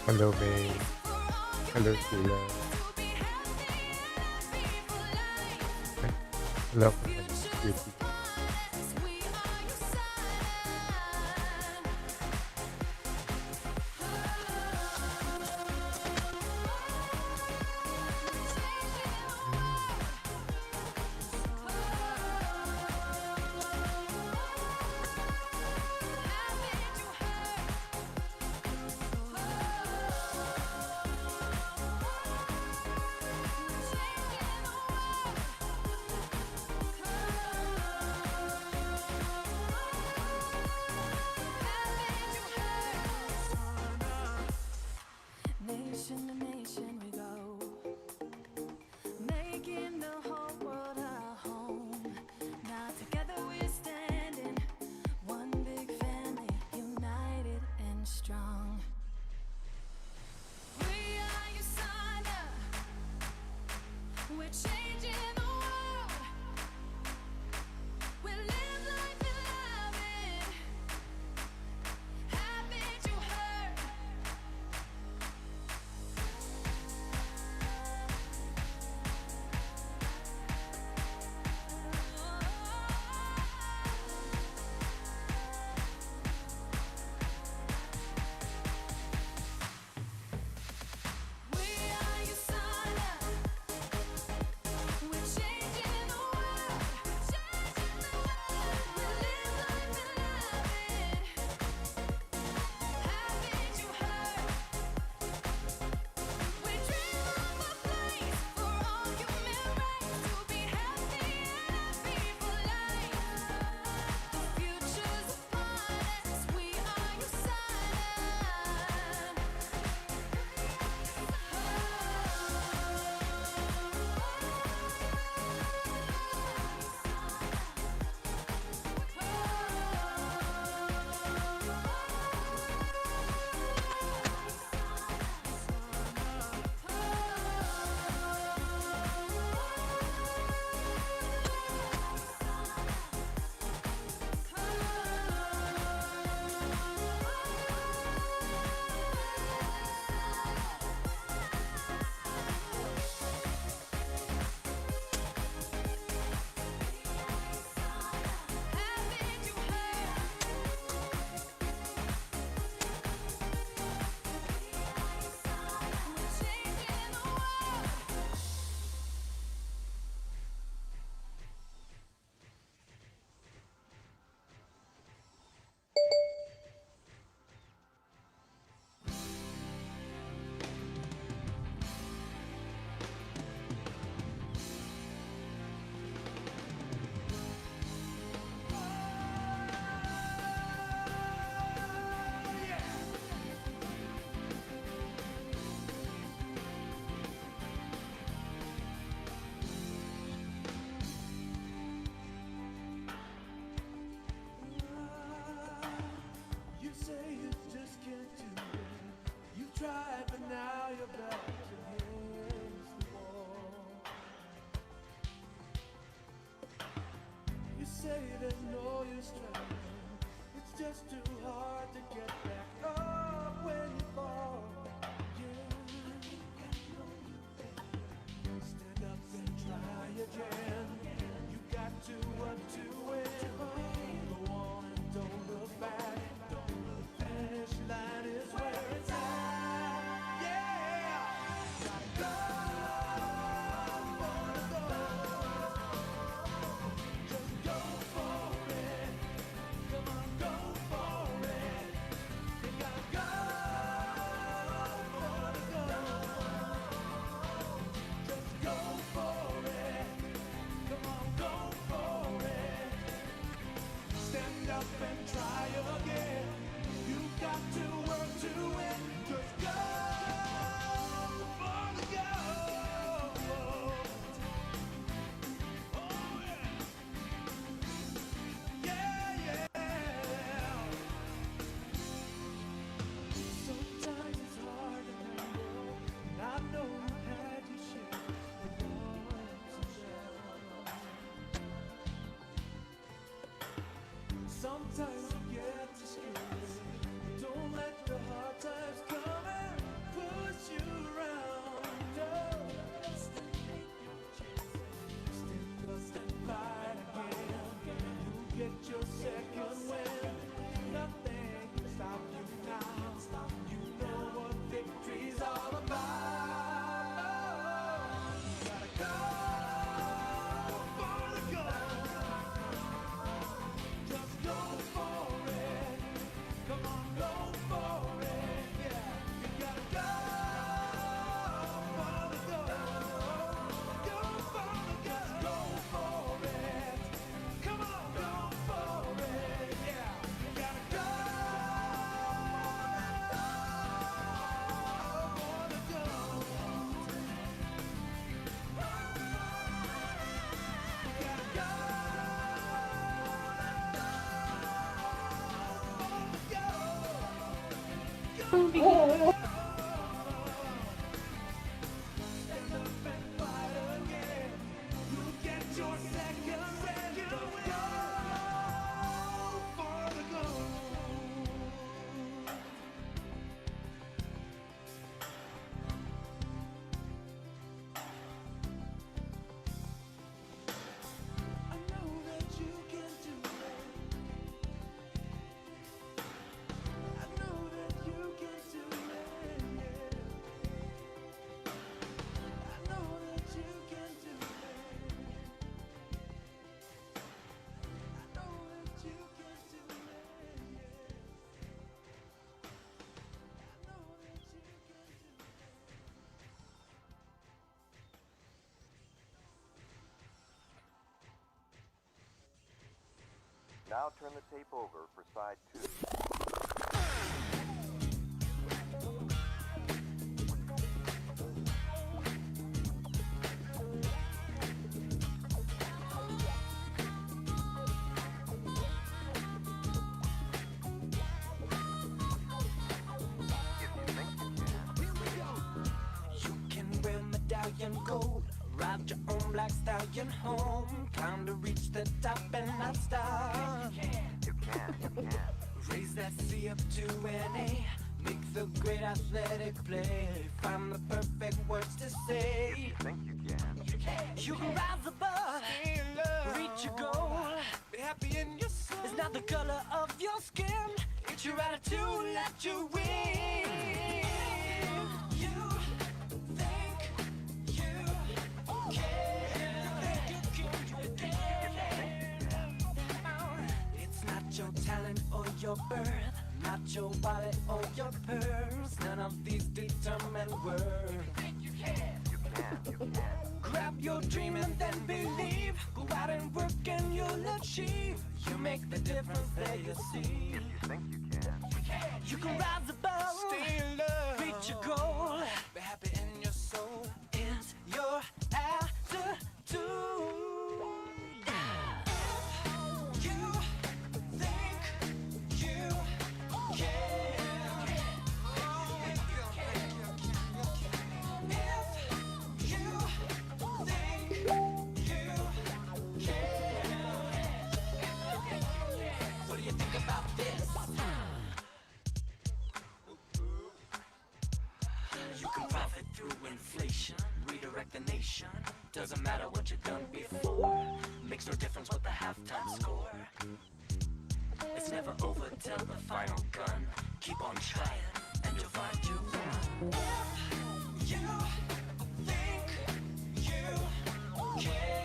Hello, May. Hello, Sheila. Ay, wala akong beauty. Nation to nation we go, making the whole world our home. Now together we're standing, one big family, united and strong. We are USANA, we're changing the world. We live life and love it. Haven't you heard? We are USANA, we're changing the world. We live life and love it. Haven't you heard? We dream of a place for all human race to be happy and happy for life. The future's upon us. We are USANA. Haven't you heard? We're changing the world. You say you just can't do it. You tried, but now you're back against the wall. You say there's no use trying. It's just too hard to get back up when you fall. Yeah. Stand up and try again. You got to undo it. Go on and don't look back. Finish line is where it's at. Yeah. Go for the goal. Just go for it. Now turn the tape over for side 2. You can wear medallion gold, ride your own black stallion home, climb to reach the top and not stop. You can. Raise that C up to an A, make the great athletic play, find the perfect words to say. Think you can. You can rise above, reach your goal, be happy in your soul. It's not the color of your skin, it's your attitude that you win. You think you can. It's not your talent or your birth, not your wallet or your purse. None of these determine worth. You can. Grab your dream and then believe. Go out and work and you'll achieve. You make the difference that you see. You think you can. You can rise above, stay in love, reach your goal, be happy in your soul. It's your attitude. You think you can. If you think you can. What do you think about this? You can profit through inflation, redirect the nation. Doesn't matter what you've done before, makes no difference what the halftime score. It's never over till the final gun. Keep on trying and you'll find you won. You think you can.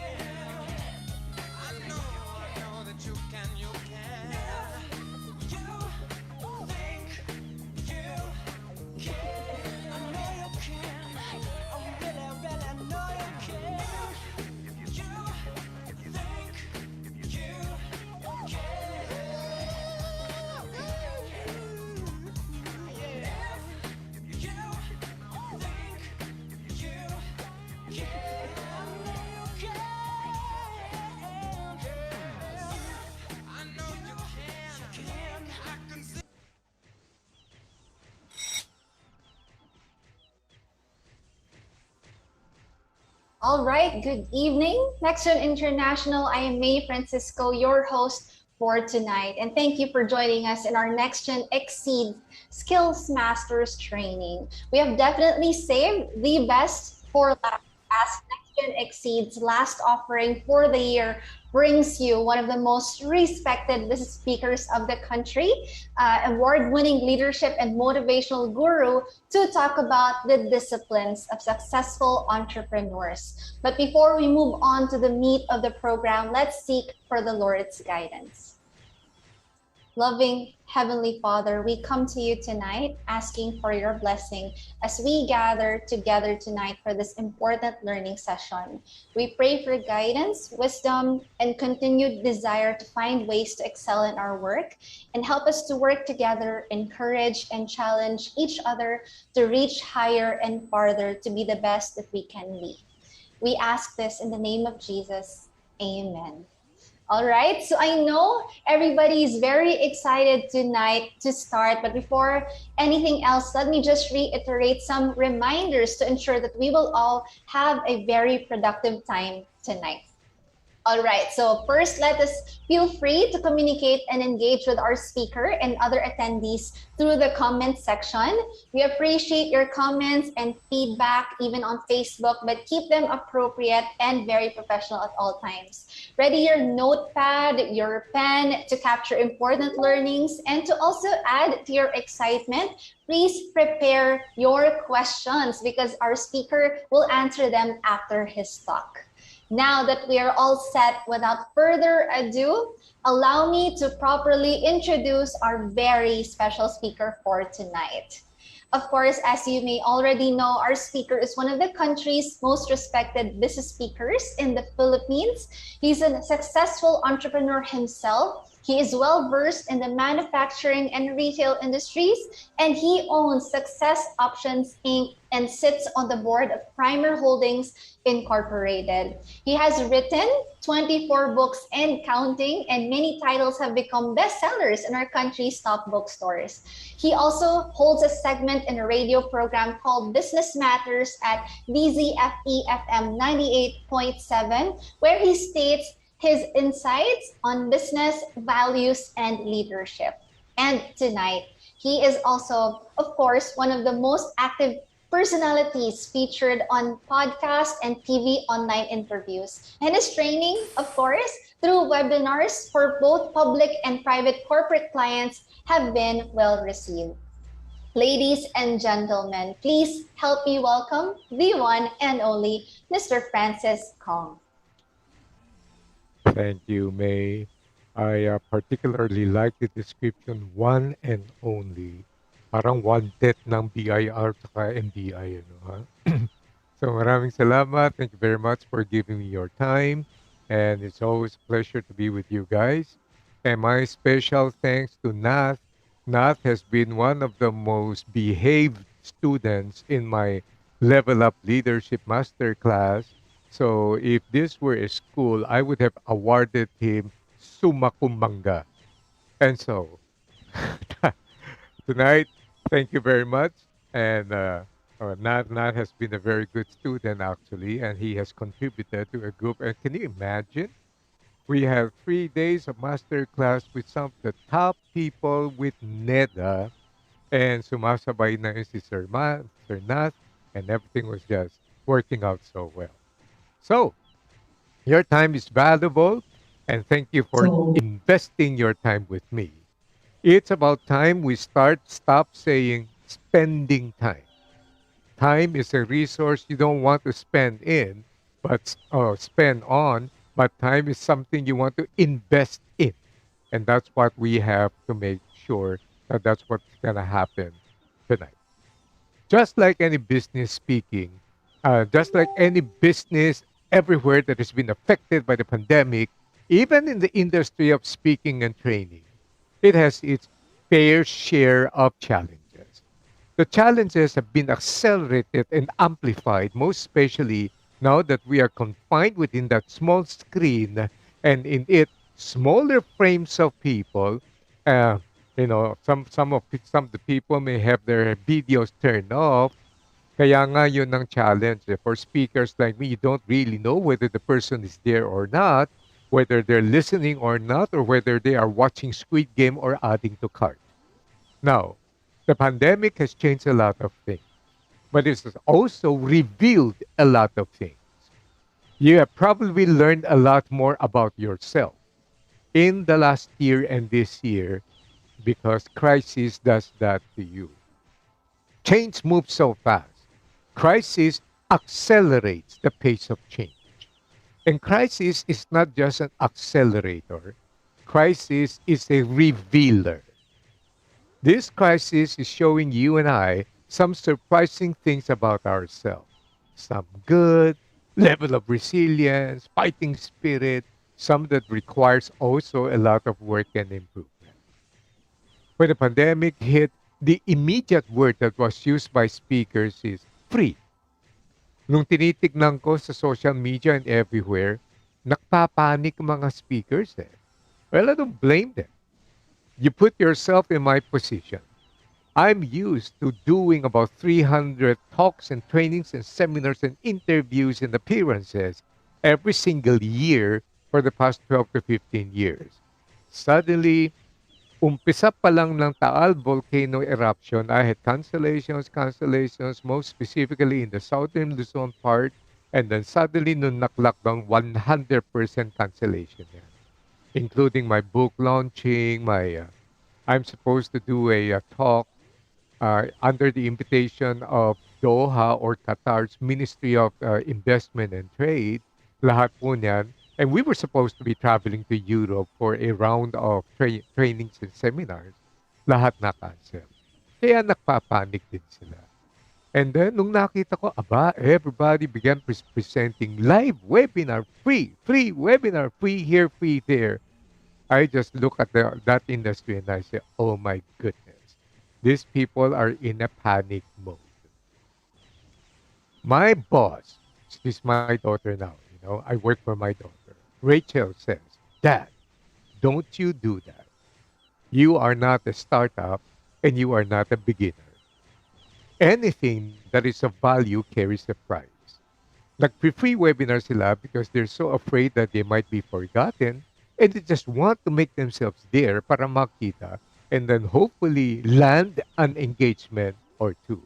I know that you can. You think you can. I know you can. Oh, really know you can. You think you can. All right, good evening. Next Gen International, I am May Francisco, your host for tonight. And thank you for joining us in our Next Gen Exceed Skills Masters training. We have definitely saved the best for last, as Next Gen Exceed's last offering for the year brings you one of the most respected business speakers of the country, award-winning leadership and motivational guru, to talk about the disciplines of successful entrepreneurs. But before we move on to the meat of the program, let's seek for the Lord's guidance. Loving Heavenly Father, we come to you tonight asking for your blessing as we gather together tonight for this important learning session. We pray for guidance, wisdom, and continued desire to find ways to excel in our work, and help us to work together, encourage and challenge each other to reach higher and farther to be the best that we can be. We ask this in the name of Jesus. Amen. All right, so I know everybody is very excited tonight to start, but before anything else, let me just reiterate some reminders to ensure that we will all have a very productive time tonight. All right, so first, let us feel free to communicate and engage with our speaker and other attendees through the comment section. We appreciate your comments and feedback, even on Facebook, but keep them appropriate and very professional at all times. Ready your notepad, your pen to capture important learnings and to also add to your excitement. Please prepare your questions because our speaker will answer them after his talk. Now that we are all set, without further ado, allow me to properly introduce our very special speaker for tonight. Of course, as you may already know, our speaker is one of the country's most respected business speakers in the Philippines. He's a successful entrepreneur himself. He is well versed in the manufacturing and retail industries, and he owns Success Options Inc. and sits on the board of Primer Holdings Incorporated. He has written 24 books and counting, and many titles have become bestsellers in our country's top bookstores. He also holds a segment in a radio program called Business Matters at DZFE FM 98.7, where he states his insights on business, values, and leadership. And tonight, he is also, of course, one of the most active personalities featured on podcast and TV online interviews. And his training, of course, through webinars for both public and private corporate clients have been well received. Ladies and gentlemen, please help me welcome the one and only Mr. Francis Kong. Thank you, May. I particularly like the description one and only. Parang one-tenth ng BIR tsaka MBI, ano, ha? So maraming salamat. Thank you very much for giving me your time. And it's always a pleasure to be with you guys. And my special thanks to Nath. Nath has been one of the most behaved students in my Level Up Leadership Masterclass. So if this were a school, I would have awarded him summa cum laude. And so tonight, thank you very much. And Nat has been a very good student actually, and he has contributed to a group. And can you imagine? We have 3 days of master class with some of the top people with NEDA, and sumasabay na yun si Sir Nat, and everything was just working out so well. So, your time is valuable, and thank you for investing your time with me. It's about time we stop saying spending time. Time is a resource you don't want to spend in, but spend on, but time is something you want to invest in. And that's what we have to make sure that that's what's going to happen tonight. Just like any business speaking, just like any business everywhere that has been affected by the pandemic, even in the industry of speaking and training, it has its fair share of challenges. The challenges have been accelerated and amplified, most especially now that we are confined within that small screen and in it smaller frames of people. Uh, some of the people may have their videos turned off. Kaya nga yun ang challenge. For speakers like me, you don't really know whether the person is there or not, whether they're listening or not, or whether they are watching Squid Game or adding to cart. Now, the pandemic has changed a lot of things, but it has also revealed a lot of things. You have probably learned a lot more about yourself in the last year and this year because crisis does that to you. Change moves so fast. Crisis accelerates the pace of change. And crisis is not just an accelerator, crisis is a revealer. This crisis is showing you and I some surprising things about ourselves. Some good, level of resilience, fighting spirit, some that requires also a lot of work and improvement. When the pandemic hit, the immediate word that was used by speakers is free. Nung tinitignan ko sa social media and everywhere, Nakpapanik ang mga speakers eh. Well, I don't blame them. You put yourself in my position. I'm used to doing about 300 talks and trainings and seminars and interviews and appearances every single year for the past 12 to 15 years. Suddenly, umpisa pa lang ng Taal volcano eruption, I had cancellations, most specifically in the southern Luzon part. And then suddenly, nung nak-lockdown, 100% cancellation yan, including my book launching, I'm supposed to do a talk under the invitation of Doha or Qatar's Ministry of Investment and Trade, lahat po niyan. And we were supposed to be traveling to Europe for a round of trainings and seminars. Lahat na-cancel. Kaya nagpapanik din sila. And then, nung nakita ko, aba, everybody began presenting live webinar, free webinar, free here, free there. I just look at that industry and I say, oh my goodness, these people are in a panic mode. My boss, she's my daughter now, I work for my daughter. Rachel says, Dad, don't you do that. You are not a startup and you are not a beginner. Anything that is of value carries a price. Nag-free webinar sila because they're so afraid that they might be forgotten and they just want to make themselves there para makita and then hopefully land an engagement or two.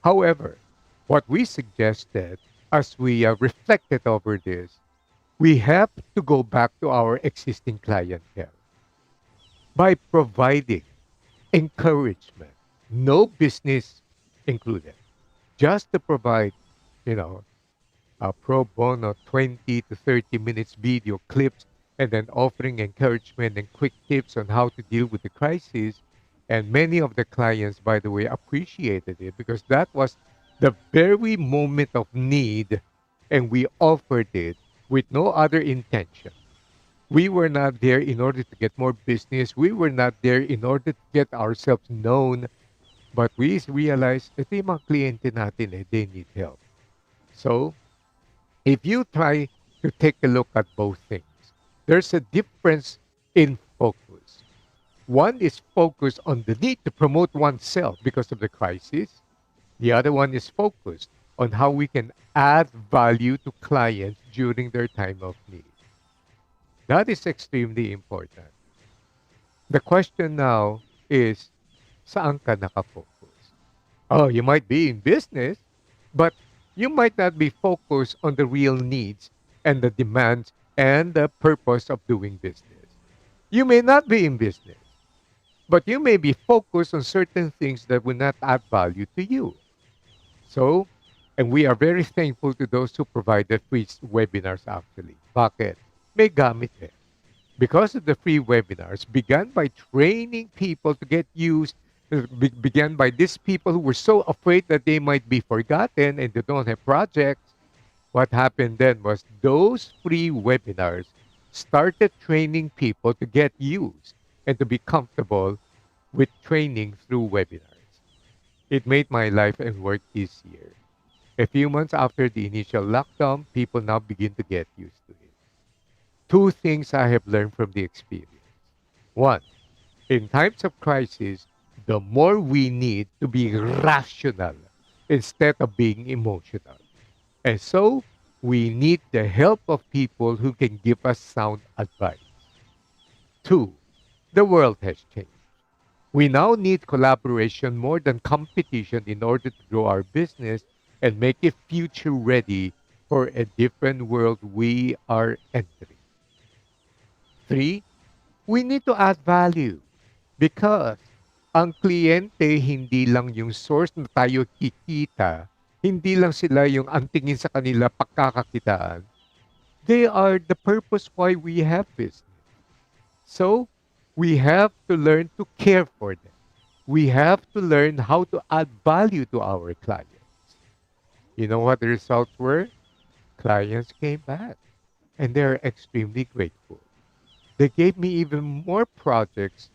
However, what we suggested as we reflected over this, we have to go back to our existing clientele by providing encouragement, no business included, just to provide, you know, a pro bono 20 to 30 minutes video clips and then offering encouragement and quick tips on how to deal with the crisis. And many of the clients, by the way, appreciated it because that was the very moment of need and we offered it with no other intention. We were not there in order to get more business. We were not there in order to get ourselves known. But we realized ito yung mga kliyente natin they need help. So, if you try to take a look at both things, there's a difference in focus. One is focused on the need to promote oneself because of the crisis. The other one is focused on how we can add value to clients during their time of need. That is extremely important. The question now is, saan ka nakafocus? Oh, you might be in business, but you might not be focused on the real needs and the demands and the purpose of doing business. You may not be in business, but you may be focused on certain things that will not add value to you. So, and we are very thankful to those who provided free webinars actually. Bakit? May gamit eh. Because of the free webinars, began by training people to get used, began by these people who were so afraid that they might be forgotten and they don't have projects. What happened then was those free webinars started training people to get used and to be comfortable with training through webinars. It made my life and work easier. A few months after the initial lockdown, people now begin to get used to it. Two things I have learned from the experience. One, in times of crisis, the more we need to be rational instead of being emotional. And so, we need the help of people who can give us sound advice. Two, the world has changed. We now need collaboration more than competition in order to grow our business and make it future ready for a different world we are entering. Three, we need to add value because ang kliyente hindi lang yung source na tayo kikita, hindi lang sila yung ang tingin sa kanila pagkakakitaan. They are the purpose why we have business. So, we have to learn to care for them. We have to learn how to add value to our clients. You know what the results were? Clients came back and they're extremely grateful. They gave me even more projects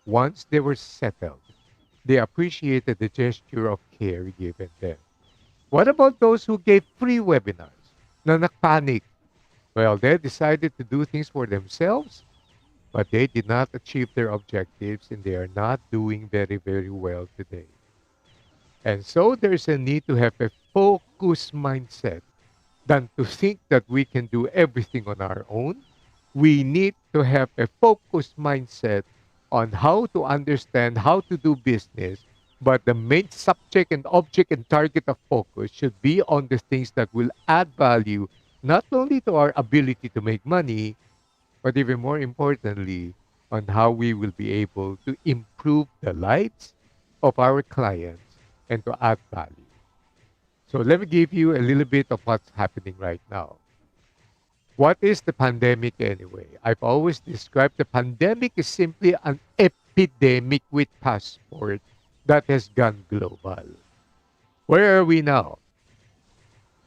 once they were settled. They appreciated the gesture of care given them. What about those who gave free webinars na nakpanic? Well, they decided to do things for themselves, but they did not achieve their objectives and they are not doing very, very well today. And so there's a need to have a focused mindset than to think that we can do everything on our own. We need to have a focused mindset on how to understand how to do business, but the main subject and object and target of focus should be on the things that will add value not only to our ability to make money, but even more importantly, on how we will be able to improve the lives of our clients and to add value. So let me give you a little bit of what's happening right now. What is the pandemic anyway? I've always described the pandemic is simply an epidemic with passport that has gone global. Where are we now?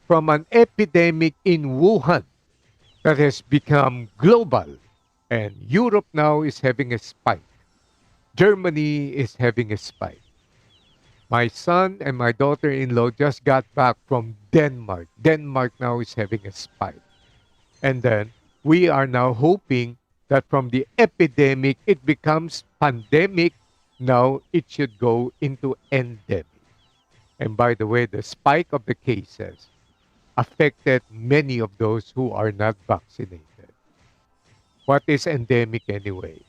From an epidemic in Wuhan that has become global, and Europe now is having a spike. Germany is having a spike. My son and my daughter in law just got back from Denmark. Denmark now is having a spike. And then we are now hoping that from the epidemic, it becomes pandemic. Now it should go into endemic. And by the way, the spike of the cases affected many of those who are not vaccinated. What is endemic anyway?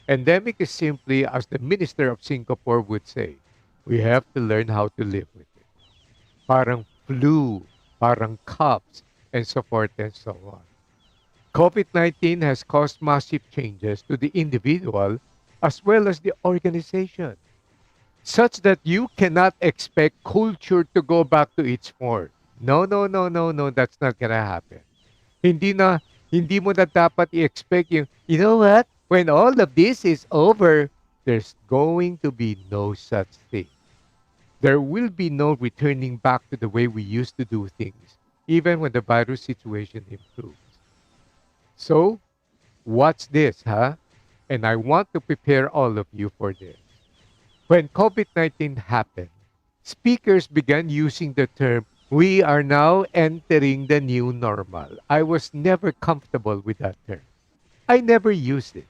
Endemic is simply, as the Minister of Singapore would say, we have to learn how to live with it. Parang flu, parang coughs, and so forth and so on. COVID-19 has caused massive changes to the individual as well as the organization, such that you cannot expect culture to go back to its form. No, no, no, no, no, that's not gonna happen. Hindi na, hindi mo na dapat i-expect yung, you know what? When all of this is over, there's going to be no such thing. There will be no returning back to the way we used to do things, even when the virus situation improves. So, what's this, huh? And I want to prepare all of you for this. When COVID 19 happened, speakers began using the term, we are now entering the new normal. I was never comfortable with that term. I never used it.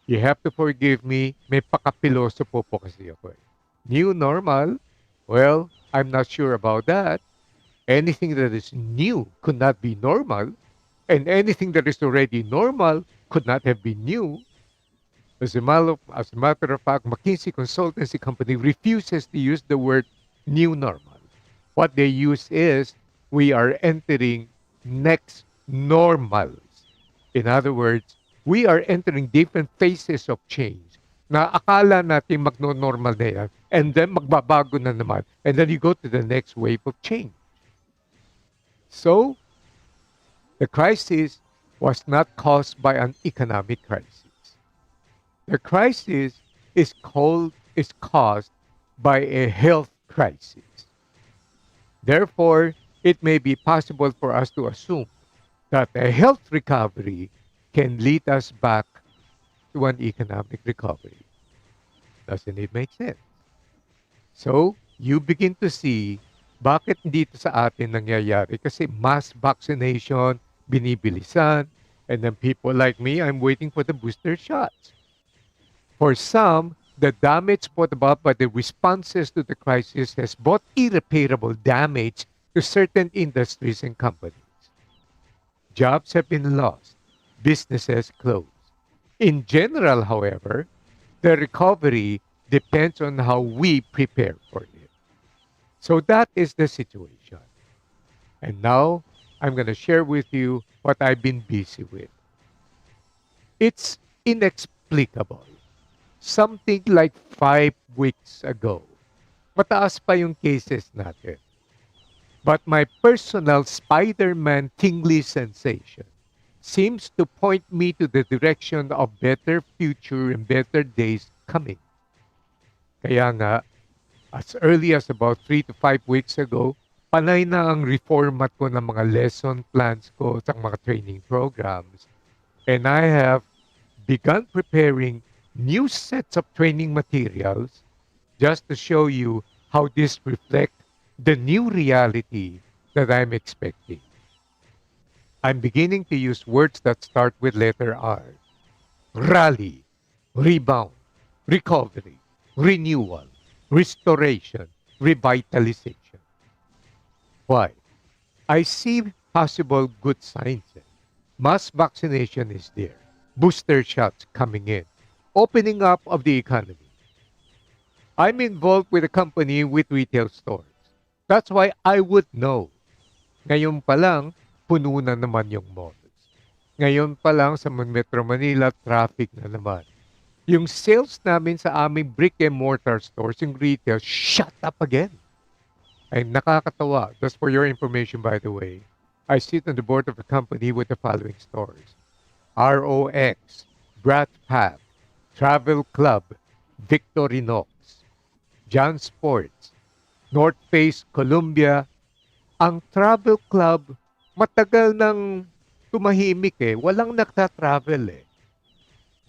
You have to forgive me, may pakapiloso po kasi ako eh. New normal? Well, I'm not sure about that. Anything that is new could not be normal, and anything that is already normal could not have been new. As a matter of fact, McKinsey Consultancy Company refuses to use the word new normal. What they use is we are entering next normals. In other words, we are entering different phases of change na akala natin magno-normal na yan and then magbabago na naman and then you go to the next wave of change. So, the crisis was not caused by an economic crisis. The crisis is caused by a health crisis. Therefore, it may be possible for us to assume that a health recovery can lead us back to an economic recovery. Doesn't it make sense? So, you begin to see bakit dito sa atin nangyayari kasi mass vaccination, binibilisan, and then people like me, I'm waiting for the booster shots. For some, the damage brought about by the responses to the crisis has brought irreparable damage to certain industries and companies. Jobs have been lost, businesses closed. In general, however, the recovery depends on how we prepare for it. So that is the situation. And now I'm going to share with you what I've been busy with. It's inexplicable. Something like 5 weeks ago, mataas pa yung cases natin. But my personal Spider-Man tingly sensation seems to point me to the direction of better future and better days coming. Kaya nga, as early as about 3 to 5 weeks ago, panay na ang reformat ko ng mga lesson plans ko sa mga training programs. And I have begun preparing new sets of training materials just to show you how this reflects the new reality that I'm expecting. I'm beginning to use words that start with letter R. Rally, rebound, recovery, renewal, restoration, revitalization. Why? I see possible good signs. Mass vaccination is there. Booster shots coming in. Opening up of the economy. I'm involved with a company with retail stores. That's why I would know. Ngayon pa lang, puno na naman yung malls. Ngayon pa lang sa Metro Manila, traffic na naman. Yung sales namin sa aming brick and mortar stores, yung retail, shut up again. Ay nakakatawa. Just for your information, by the way, I sit on the board of a company with the following stores. ROX, Brat Path, Travel Club, Victorinox, John Sports, North Face Columbia. Ang Travel Club, matagal nang tumahimik eh. Walang nagta-travel eh.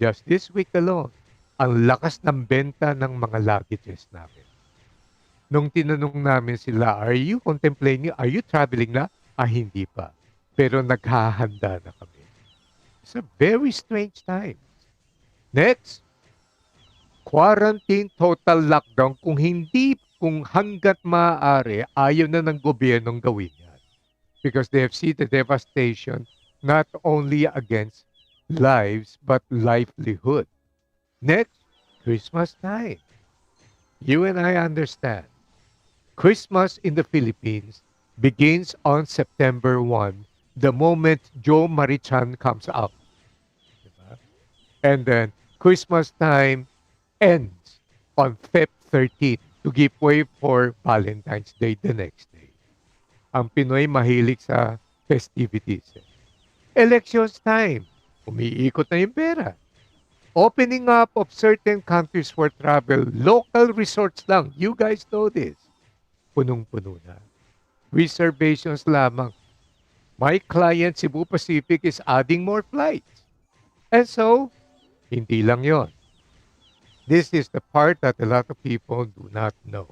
Just this week alone, ang lakas ng benta ng mga luggages namin. Nung tinanong namin sila, are you contemplating, are you traveling na? Ah, hindi pa. Pero naghahanda na kami. It's a very strange time. Next, quarantine total lockdown kung hanggat maaari, ayaw na ng gobyernong gawin yan. Because they have seen the devastation not only against lives but livelihood. Next, Christmas time. You and I understand. Christmas in the Philippines begins on September 1, the moment Joe Marichan comes out. Diba? And then Christmas time ends on Feb 13 to give way for Valentine's Day the next day. Ang Pinoy mahilig sa festivities. Elections time. Umiikot na yung pera. Opening up of certain countries for travel. Local resorts lang. You guys know this. Punong-puno na. Reservations lamang. My client, Cebu Pacific, is adding more flights. And so, hindi lang yon. This is the part that a lot of people do not know.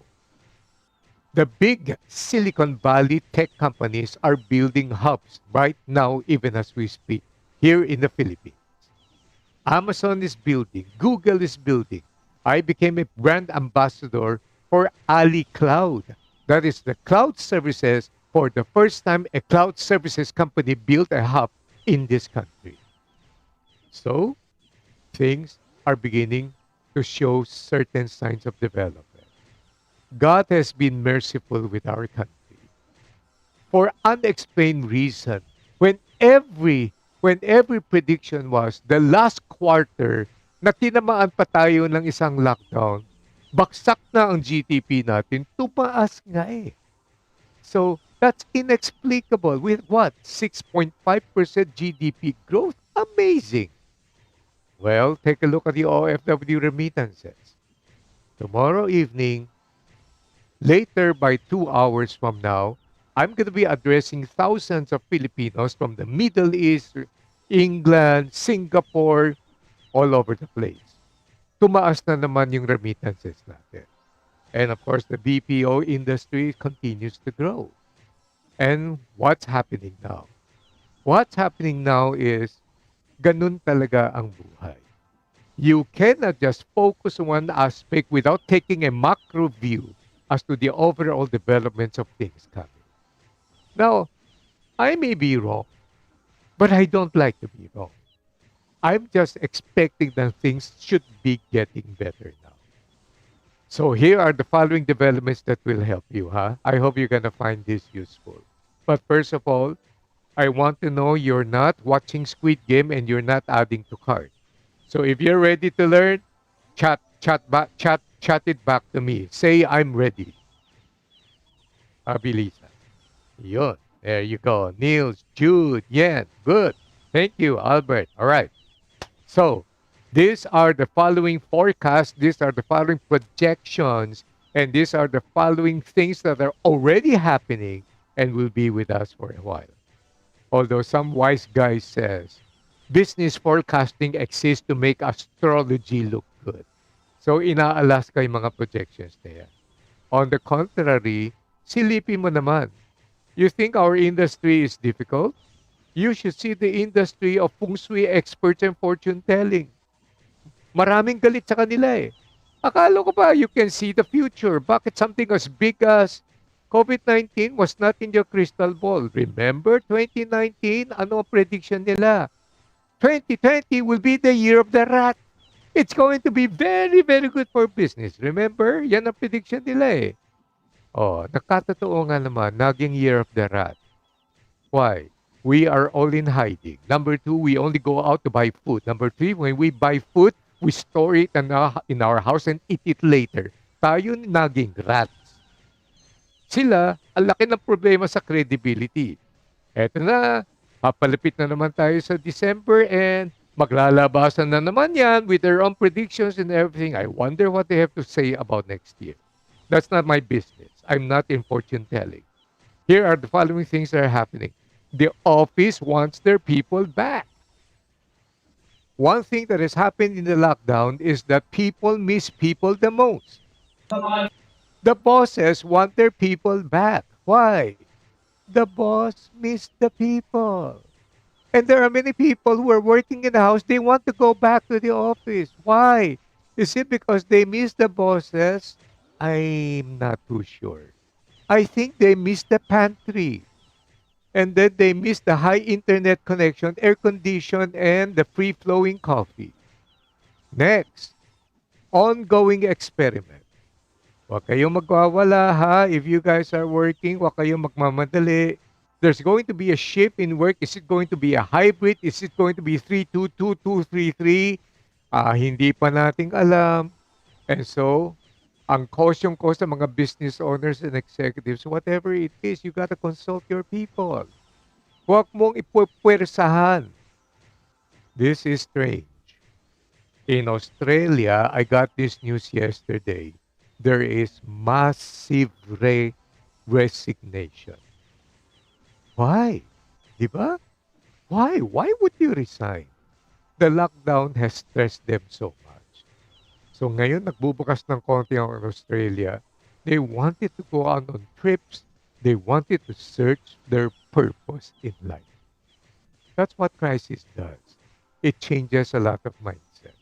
The big Silicon Valley tech companies are building hubs right now, even as we speak, here in the Philippines. Amazon is building, Google is building. I became a brand ambassador for Ali Cloud. That is the cloud services. For the first time, a cloud services company built a hub in this country. So, things are beginning to show certain signs of development. God has been merciful with our country. For unexplained reason, when every prediction was the last quarter na tinamaan pa tayo ng isang lockdown, baksak na ang GDP natin, tumaas nga eh. So, that's inexplicable. With what? 6.5% GDP growth? Amazing. Well, take a look at the OFW remittances. Tomorrow evening, later by 2 hours from now, I'm going to be addressing thousands of Filipinos from the Middle East, England, Singapore, all over the place. Tumaas na naman yung remittances natin. And of course, the BPO industry continues to grow. And what's happening now? What's happening now is ganun talaga ang buhay. You cannot just focus on one aspect without taking a macro view as to the overall developments of things coming. Now, I may be wrong, but I don't like to be wrong. I'm just expecting that things should be getting better now. So here are the following developments that will help you, huh? I hope you're gonna find this useful. But first of all, I want to know you're not watching Squid Game and you're not adding to cart. So if you're ready to learn, chat it back to me. Say I'm ready. Abilisa. Yun. There you go. Niels, Jude, Yen. Good. Thank you, Albert. All right. So, these are the following forecasts, these are the following projections, and these are the following things that are already happening and will be with us for a while. Although some wise guy says, business forecasting exists to make astrology look good. So, inaalas ko yung mga projections na yan. On the contrary, silipin mo naman. You think our industry is difficult? You should see the industry of feng shui experts and fortune telling. Maraming galit sa kanila eh. Akala ko ba you can see the future? Bakit something as big as COVID-19 was not in your crystal ball? Remember 2019? Ano ang prediction nila? 2020 will be the year of the rat. It's going to be very, very good for business. Remember? Yan ang prediction nila eh. Oh, nakatotoo nga naman, naging year of the rat. Why? We are all in hiding. Number two, we only go out to buy food. Number three, when we buy food, we store it in our house and eat it later. Tayo naging rats. Sila, ang laki ng problema sa credibility. Eto na, papalapit na naman tayo sa December and maglalabasan na naman yan with their own predictions and everything. I wonder what they have to say about next year. That's not my business. I'm not in fortune telling. Here are the following things that are happening. The office wants their people back. One thing that has happened in the lockdown is that people miss people the most. The bosses want their people back. Why? The boss missed the people. And there are many people who are working in the house, they want to go back to the office. Why? Is it because they miss the bosses? I'm not too sure. I think they miss the pantry. And then they miss the high internet connection, air condition, and the free flowing coffee. Next, ongoing experiment. Huwag kayong magwawala ha. If you guys are working, huwag kayong magmamadali. There's going to be a shift in work. Is it going to be a hybrid? Is it going to be 3-2-2-2-3-3? Hindi pa nating alam. And so, ang caution ko sa mga business owners and executives, whatever it is, you gotta consult your people. Huwag mong ipupwersahan. This is strange. In Australia, I got this news yesterday. There is massive resignation. Why? Di ba? Why? Why would you resign? The lockdown has stressed them so much. So ngayon, nagbubukas ng konti ang Australia. They wanted to go out on trips. They wanted to search their purpose in life. That's what crisis does. It changes a lot of mindset.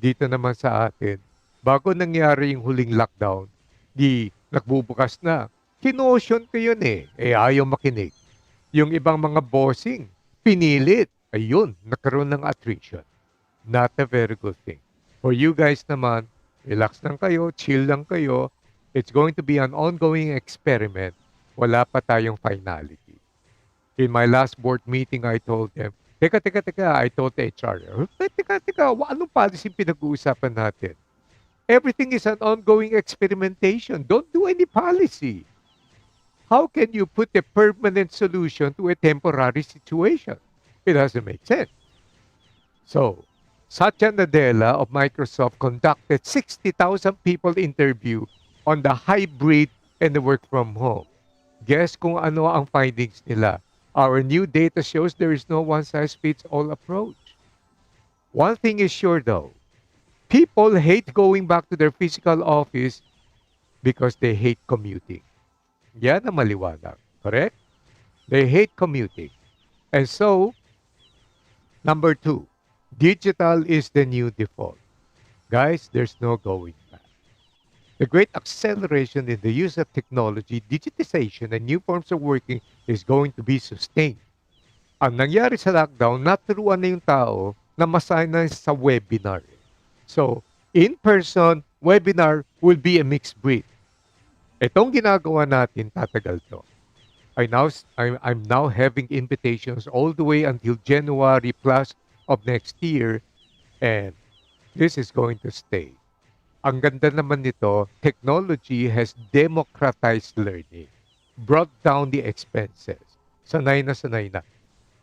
Dito naman sa atin, bago nangyari yung huling lockdown, di nagbubukas na. Kinotion ko yun eh. Ayaw makinig. Yung ibang mga bossing, pinilit. Ayun, nagkaroon ng attrition. Not a very good thing. For you guys naman, relax lang kayo, chill lang kayo. It's going to be an ongoing experiment. Wala pa tayong finality. In my last board meeting, I told them, teka, I told the HR, teka, anong policy pinag-uusapan natin? Everything is an ongoing experimentation. Don't do any policy. How can you put a permanent solution to a temporary situation? It doesn't make sense. So, Satya Nadella of Microsoft conducted 60,000 people interview on the hybrid and the work from home. Guess kung ano ang findings nila. Our new data shows there is no one-size-fits-all approach. One thing is sure though, people hate going back to their physical office because they hate commuting. Yan ang maliwanag. Correct? They hate commuting. And so, number two, digital is the new default. Guys, there's no going back. The great acceleration in the use of technology, digitization, and new forms of working is going to be sustained. Ang nangyari sa lockdown, naturuan na yung tao na masanay sa webinar. So, in-person webinar will be a mixed breed. Itong ginagawa natin, tatagal to. I'm now having invitations all the way until January plus of next year, and this is going to stay. Ang ganda naman nito, technology has democratized learning, brought down the expenses. Sanay na sanay na.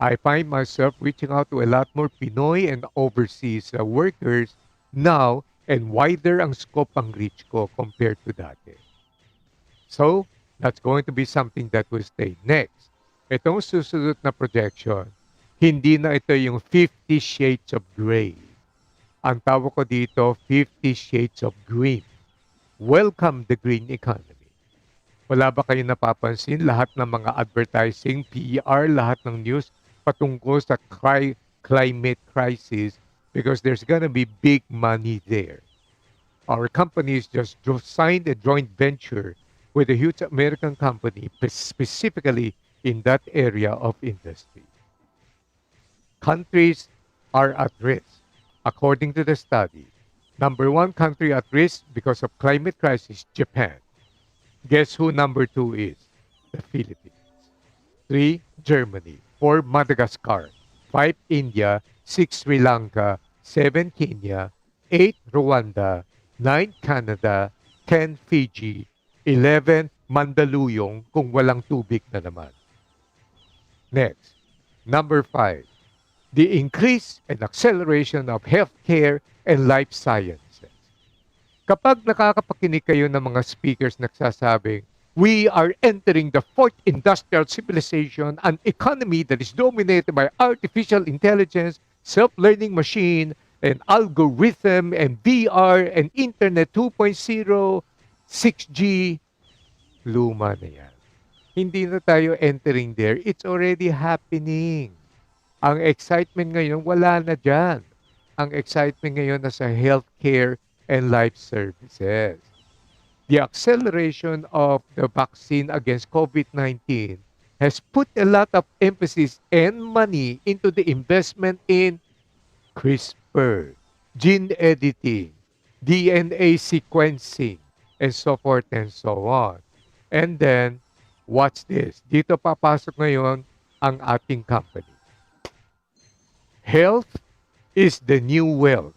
I find myself reaching out to a lot more Pinoy and overseas workers now, and wider ang scope ang reach ko compared to dati. So, that's going to be something that will stay. Next, itong susunod na projection, hindi na ito yung 50 Shades of Gray. Ang tawag ko dito, 50 Shades of Green. Welcome the green economy. Wala ba kayong napapansin? Lahat ng mga advertising, PR, lahat ng news, patungkol sa climate crisis because there's gonna be big money there. Our companies just signed a joint venture with a huge American company, specifically in that area of industry. Countries are at risk. According to the study, number one country at risk because of climate crisis, Japan. Guess who number two is? The Philippines. Three, Germany. Four, Madagascar. Five, India. Six, Sri Lanka. Seven, Kenya. Eight, Rwanda. Nine, Canada. 10, Fiji. 11, Mandaluyong kung walang tubig na naman. Next, number five, the increase and acceleration of healthcare and life sciences. Kapag nakakapakinig kayo ng mga speakers nagsasabing, we are entering the fourth industrial civilization, an economy that is dominated by artificial intelligence, self-learning machine, and algorithm, and VR, and Internet 2.0, 6G, luma na yan. Hindi na tayo entering there. It's already happening. Ang excitement ngayon, wala na dyan. Ang excitement ngayon nasa healthcare and life services. The acceleration of the vaccine against COVID-19 has put a lot of emphasis and money into the investment in CRISPR, gene editing, DNA sequencing, and so forth and so on. And then, watch this. Dito papasok ngayon ang ating company. Health is the new wealth.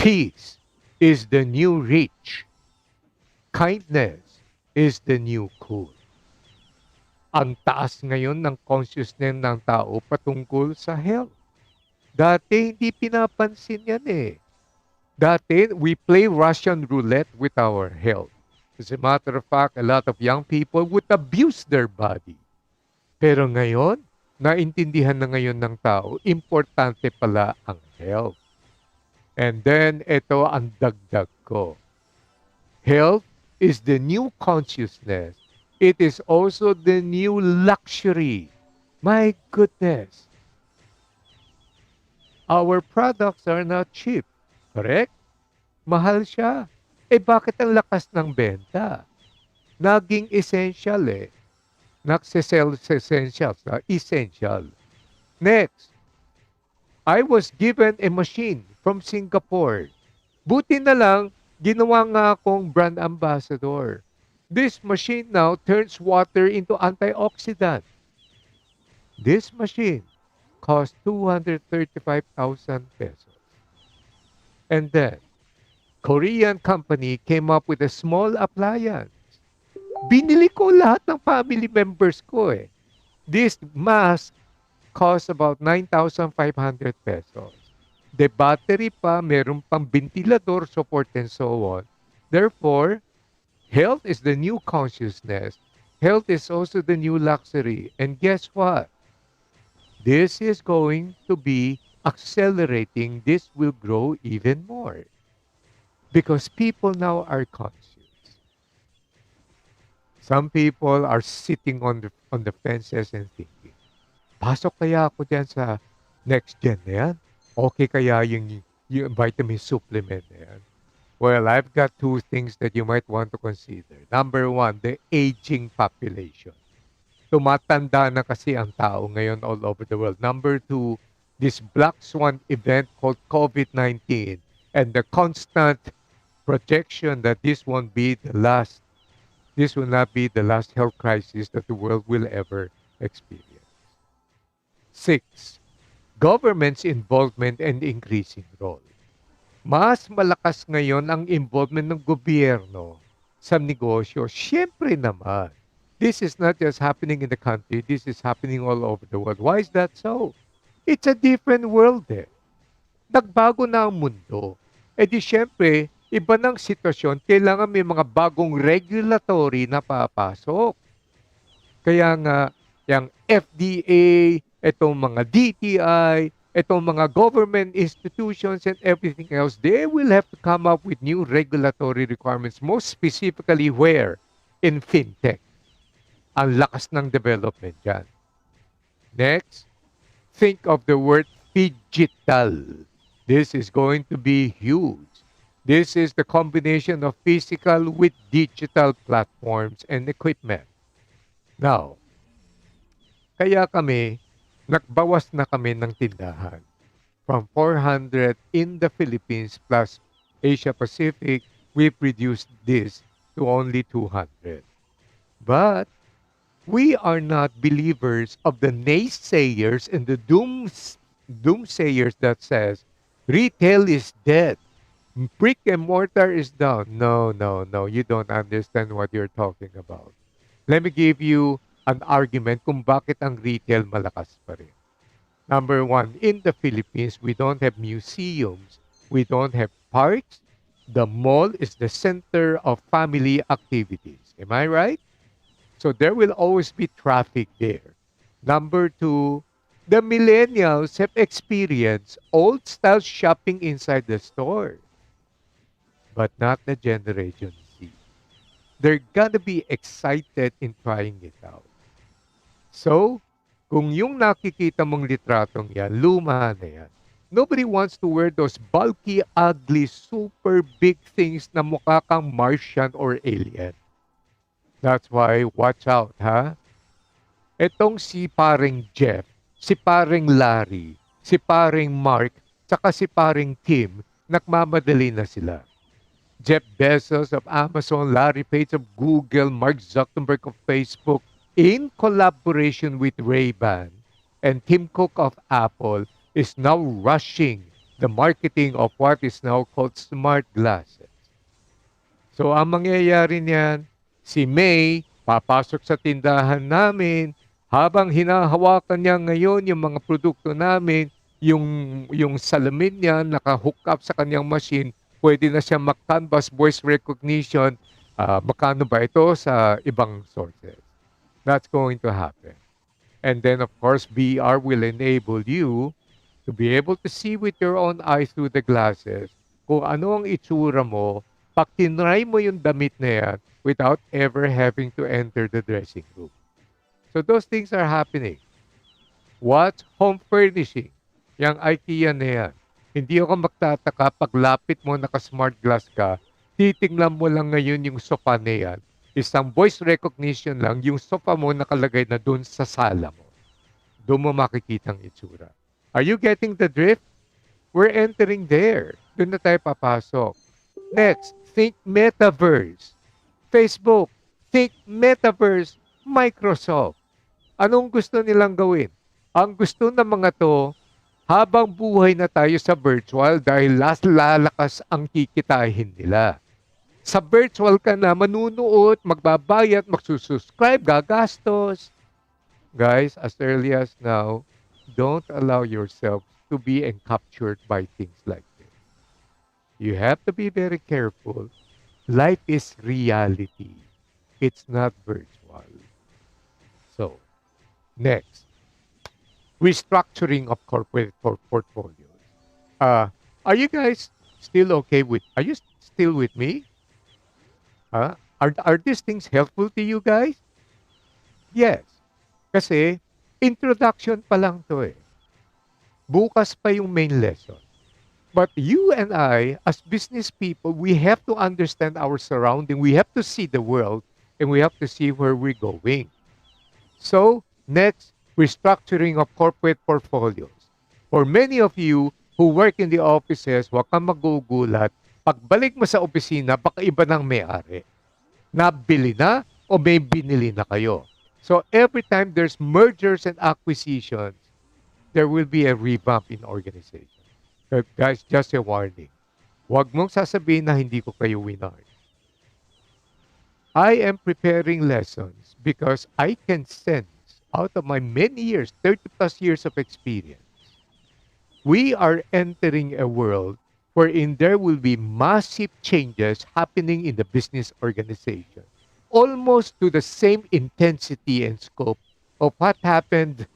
Peace is the new rich. Kindness is the new cool. Ang taas ngayon ng consciousness ng tao patungkol sa health. Dati hindi pinapansin yan eh. Dati we play Russian roulette with our health. As a matter of fact, a lot of young people would abuse their body. Pero ngayon, naintindihan na ngayon ng tao, importante pala ang health. And then, ito ang dagdag ko. Health is the new consciousness. It is also the new luxury. My goodness. Our products are not cheap. Correct? Mahal siya. Eh bakit ang lakas ng benta? Naging essential eh. Nagsisell sa essentials. Essential. Next. I was given a machine from Singapore. Buti na lang, ginawa nga akong brand ambassador. This machine now turns water into antioxidant. This machine cost 235,000 pesos. And then, Korean company came up with a small appliance. Binili ko lahat ng family members ko eh. This mask cost about 9,500 pesos. The battery pa, meron pang ventilador, support and so on. Therefore, health is the new consciousness. Health is also the new luxury. And guess what? This is going to be accelerating. This will grow even more. Because people now are conscious. Some people are sitting on the fences and thinking, pasok kaya ako dyan sa next gen na yan? Okay kaya yung vitamin supplement na yan? Well, I've got two things that you might want to consider. Number one, the aging population. Tumatanda na kasi ang tao ngayon all over the world. Number two, this black swan event called COVID-19 and the constant projection that this will not be the last health crisis that the world will ever experience. 6. Government's involvement and increasing role. Mas malakas ngayon ang involvement ng gobyerno sa negosyo. Siyempre naman. This is not just happening in the country, this is happening all over the world. Why is that so? It's a different world eh. Nagbago na ang mundo. Eh di syempre, iba ng sitwasyon, kailangan may mga bagong regulatory na papasok. Kaya nga, yung FDA, itong mga DTI, itong mga government institutions and everything else, they will have to come up with new regulatory requirements, most specifically where? In fintech. Ang lakas ng development dyan. Next, Think of the word phygital. This is going to be huge. This is the combination of physical with digital platforms and equipment. Now, kaya kami, nagbawas na kami ng tindahan. From 400 in the Philippines plus Asia Pacific, we've reduced this to only 200. But we are not believers of the naysayers and the doomsayers that says retail is dead. Brick and mortar is down. No, no, no. You don't understand what you're talking about. Let me give you an argument kung bakit ang retail malakas pa rin. Number one, in the Philippines, we don't have museums. We don't have parks. The mall is the center of family activities. Am I right? So there will always be traffic there. Number two, the millennials have experienced old style shopping inside the store, but not the Generation Z. They're gonna be excited in trying it out. So, kung yung nakikita mong litratong yan, luma na yan. Nobody wants to wear those bulky, ugly, super big things na mukha kang Martian or alien. That's why, watch out, ha? Etong si paring Jeff, si paring Larry, si paring Mark, saka si paring Tim, nagmamadali na sila. Jeff Bezos of Amazon, Larry Page of Google, Mark Zuckerberg of Facebook, in collaboration with Ray-Ban and Tim Cook of Apple, is now rushing the marketing of what is now called smart glasses. So ang mangyayari niyan, si May papasok sa tindahan namin habang hinahawakan niya ngayon yung mga produkto namin, yung salamin niya naka-hook up sa kanyang machine, pwede na siya mag-canvas voice recognition. Magkano ba ito sa ibang sources? That's going to happen. And then, of course, VR will enable you to be able to see with your own eyes through the glasses kung ano ang itsura mo pag tinry mo yung damit na yan without ever having to enter the dressing room. So those things are happening. What's home furnishing? Yang IKEA na yan. Hindi ako magtataka pag lapit mo naka-smart glass ka, titingnan mo lang ngayon yung sofa na yan. Isang voice recognition lang, yung sofa mo nakalagay na doon sa sala mo. Doon mo makikita ang itsura. Are you getting the drift? We're entering there. Doon na tayo papasok. Next, think metaverse. Facebook, think metaverse. Microsoft. Anong gusto nilang gawin? Ang gusto ng mga to, habang buhay na tayo sa virtual dahil lalakas ang kikitahin nila. Sa virtual ka na, manunood, magbabayad, magsusubscribe, gagastos. Guys, as early as now, don't allow yourself to be encaptured by things like this. You have to be very careful. Life is reality. It's not virtual. So, next, restructuring of corporate portfolios. Are you guys still okay with? Are you still with me? Are these things helpful to you guys? Yes. Kasi introduction pa lang to eh. Bukas pa yung main lesson. But you and I, as business people, we have to understand our surrounding. We have to see the world and we have to see where we're going. So, next, restructuring of corporate portfolios. For many of you who work in the offices, huwag kang magugulat. Pagbalik mo sa opisina, baka iba ng may-ari. Nabili na o may binili na kayo. So, every time there's mergers and acquisitions, there will be a revamp in organization. Guys, just a warning. Huwag mong sasabihin na hindi ko kayo winner. I am preparing lessons because I can sense out of my many years, 30 plus years of experience, we are entering a world wherein there will be massive changes happening in the business organization, almost to the same intensity and scope of what happened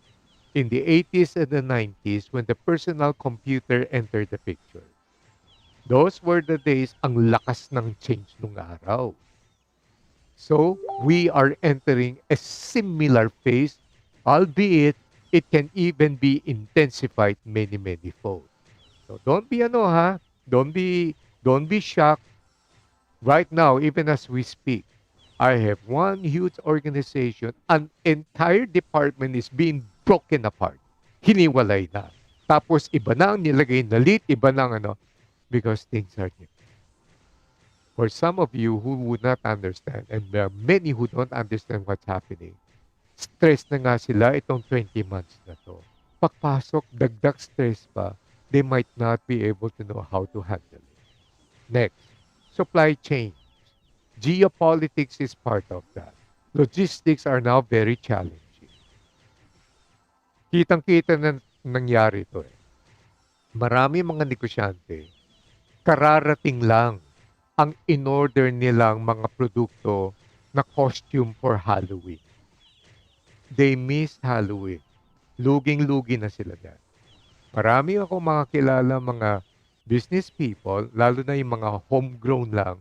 in the 80s and the 90s when the personal computer entered the picture. Those were the days ang lakas ng change nung araw. So, we are entering a similar phase, albeit it can even be intensified many, many fold. So don't be ano ha, don't be shocked right now, even as we speak. I have one huge organization, an entire department is being broken apart. Hiniwalay na. Tapos iba na ang nilagay na lead, iba na ang ano, because things are different. For some of you who would not understand, and there are many who don't understand what's happening, stress na nga sila itong 20 months na to. Pagpasok, dagdag stress pa, they might not be able to know how to handle it. Next, supply chain. Geopolitics is part of that. Logistics are now very challenging. Kitang-kita na nangyari to eh. Marami mga negosyante, kararating lang ang in-order nilang mga produkto na costume for Halloween. They miss Halloween. Luging-lugi na sila dyan. Marami akong mga kilala mga business people, lalo na yung mga homegrown lang,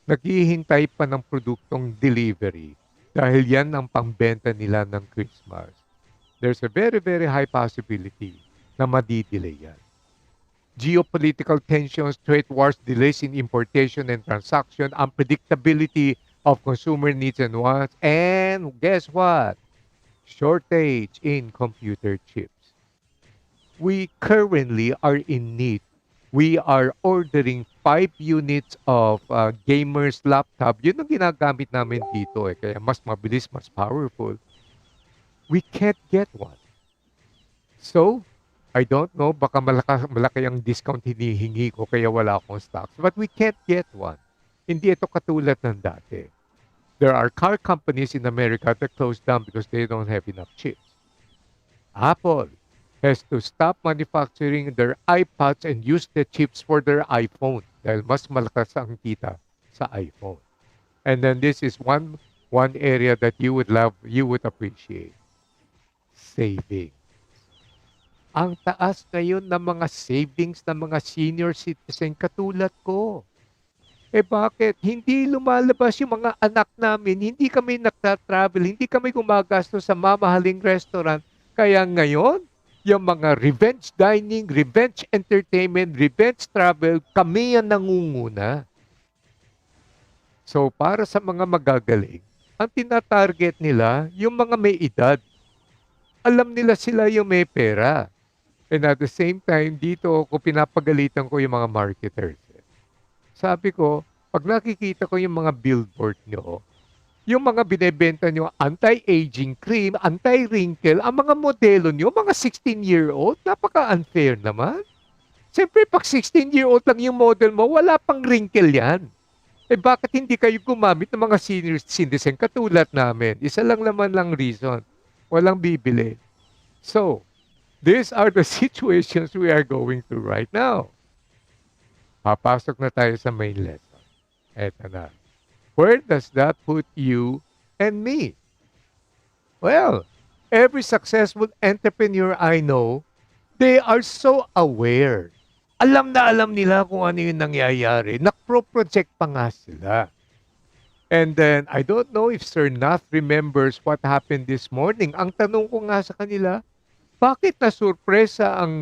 naghihintay pa ng produktong delivery dahil yan ang pangbenta nila ng Christmas. There's a very, very high possibility na madidelay yan. Geopolitical tensions, trade wars, delays in importation and transaction, unpredictability of consumer needs and wants, and guess what? Shortage in computer chips. We currently are in need. We are ordering 5 units of gamer's laptop. Yun ang ginagamit namin dito eh. Kaya mas mabilis, mas powerful. We can't get one. So, I don't know, baka malaki ang discount hinihingi ko kaya wala akong stocks. But we can't get one. Hindi ito katulad ng dati. There are car companies in America that closed down because they don't have enough chips. Apple has to stop manufacturing their iPads and use the chips for their iPhone dahil mas malakas ang kita sa iPhone. And then this is one area that you would love, you would appreciate. Saving. Ang taas ngayon ng mga savings ng mga senior citizen katulad ko. Eh bakit? Hindi lumalabas yung mga anak namin, hindi kami nagta-travel, hindi kami gumagastos sa mamahaling restaurant. Kaya ngayon, yung mga revenge dining, revenge entertainment, revenge travel, kami yan nangunguna. So para sa mga magagaling, ang tinatarget nila, yung mga may edad. Alam nila sila yung may pera. And at the same time, dito ako pinapagalitan ko yung mga marketers. Sabi ko, pag nakikita ko yung mga billboard nyo, yung mga binebenta nyo, anti-aging cream, anti-wrinkle, ang mga modelo nyo, mga 16-year-old, napaka-unfair naman. Siyempre, pag 16-year-old lang yung model mo, wala pang wrinkle yan. Eh bakit hindi kayo gumamit ng mga senior citizen katulad namin? Isa lang naman lang reason. Walang bibili. So, these are the situations we are going through right now. Papasok na tayo sa main lesson. Eto na. Where does that put you and me? Well, every successful entrepreneur I know, they are so aware. Alam na alam nila kung ano yung nangyayari. Nakpro-project pa nga sila. And then, I don't know if Sir Nath remembers what happened this morning. Ang tanong ko nga sa kanila, bakit nasurpresa ang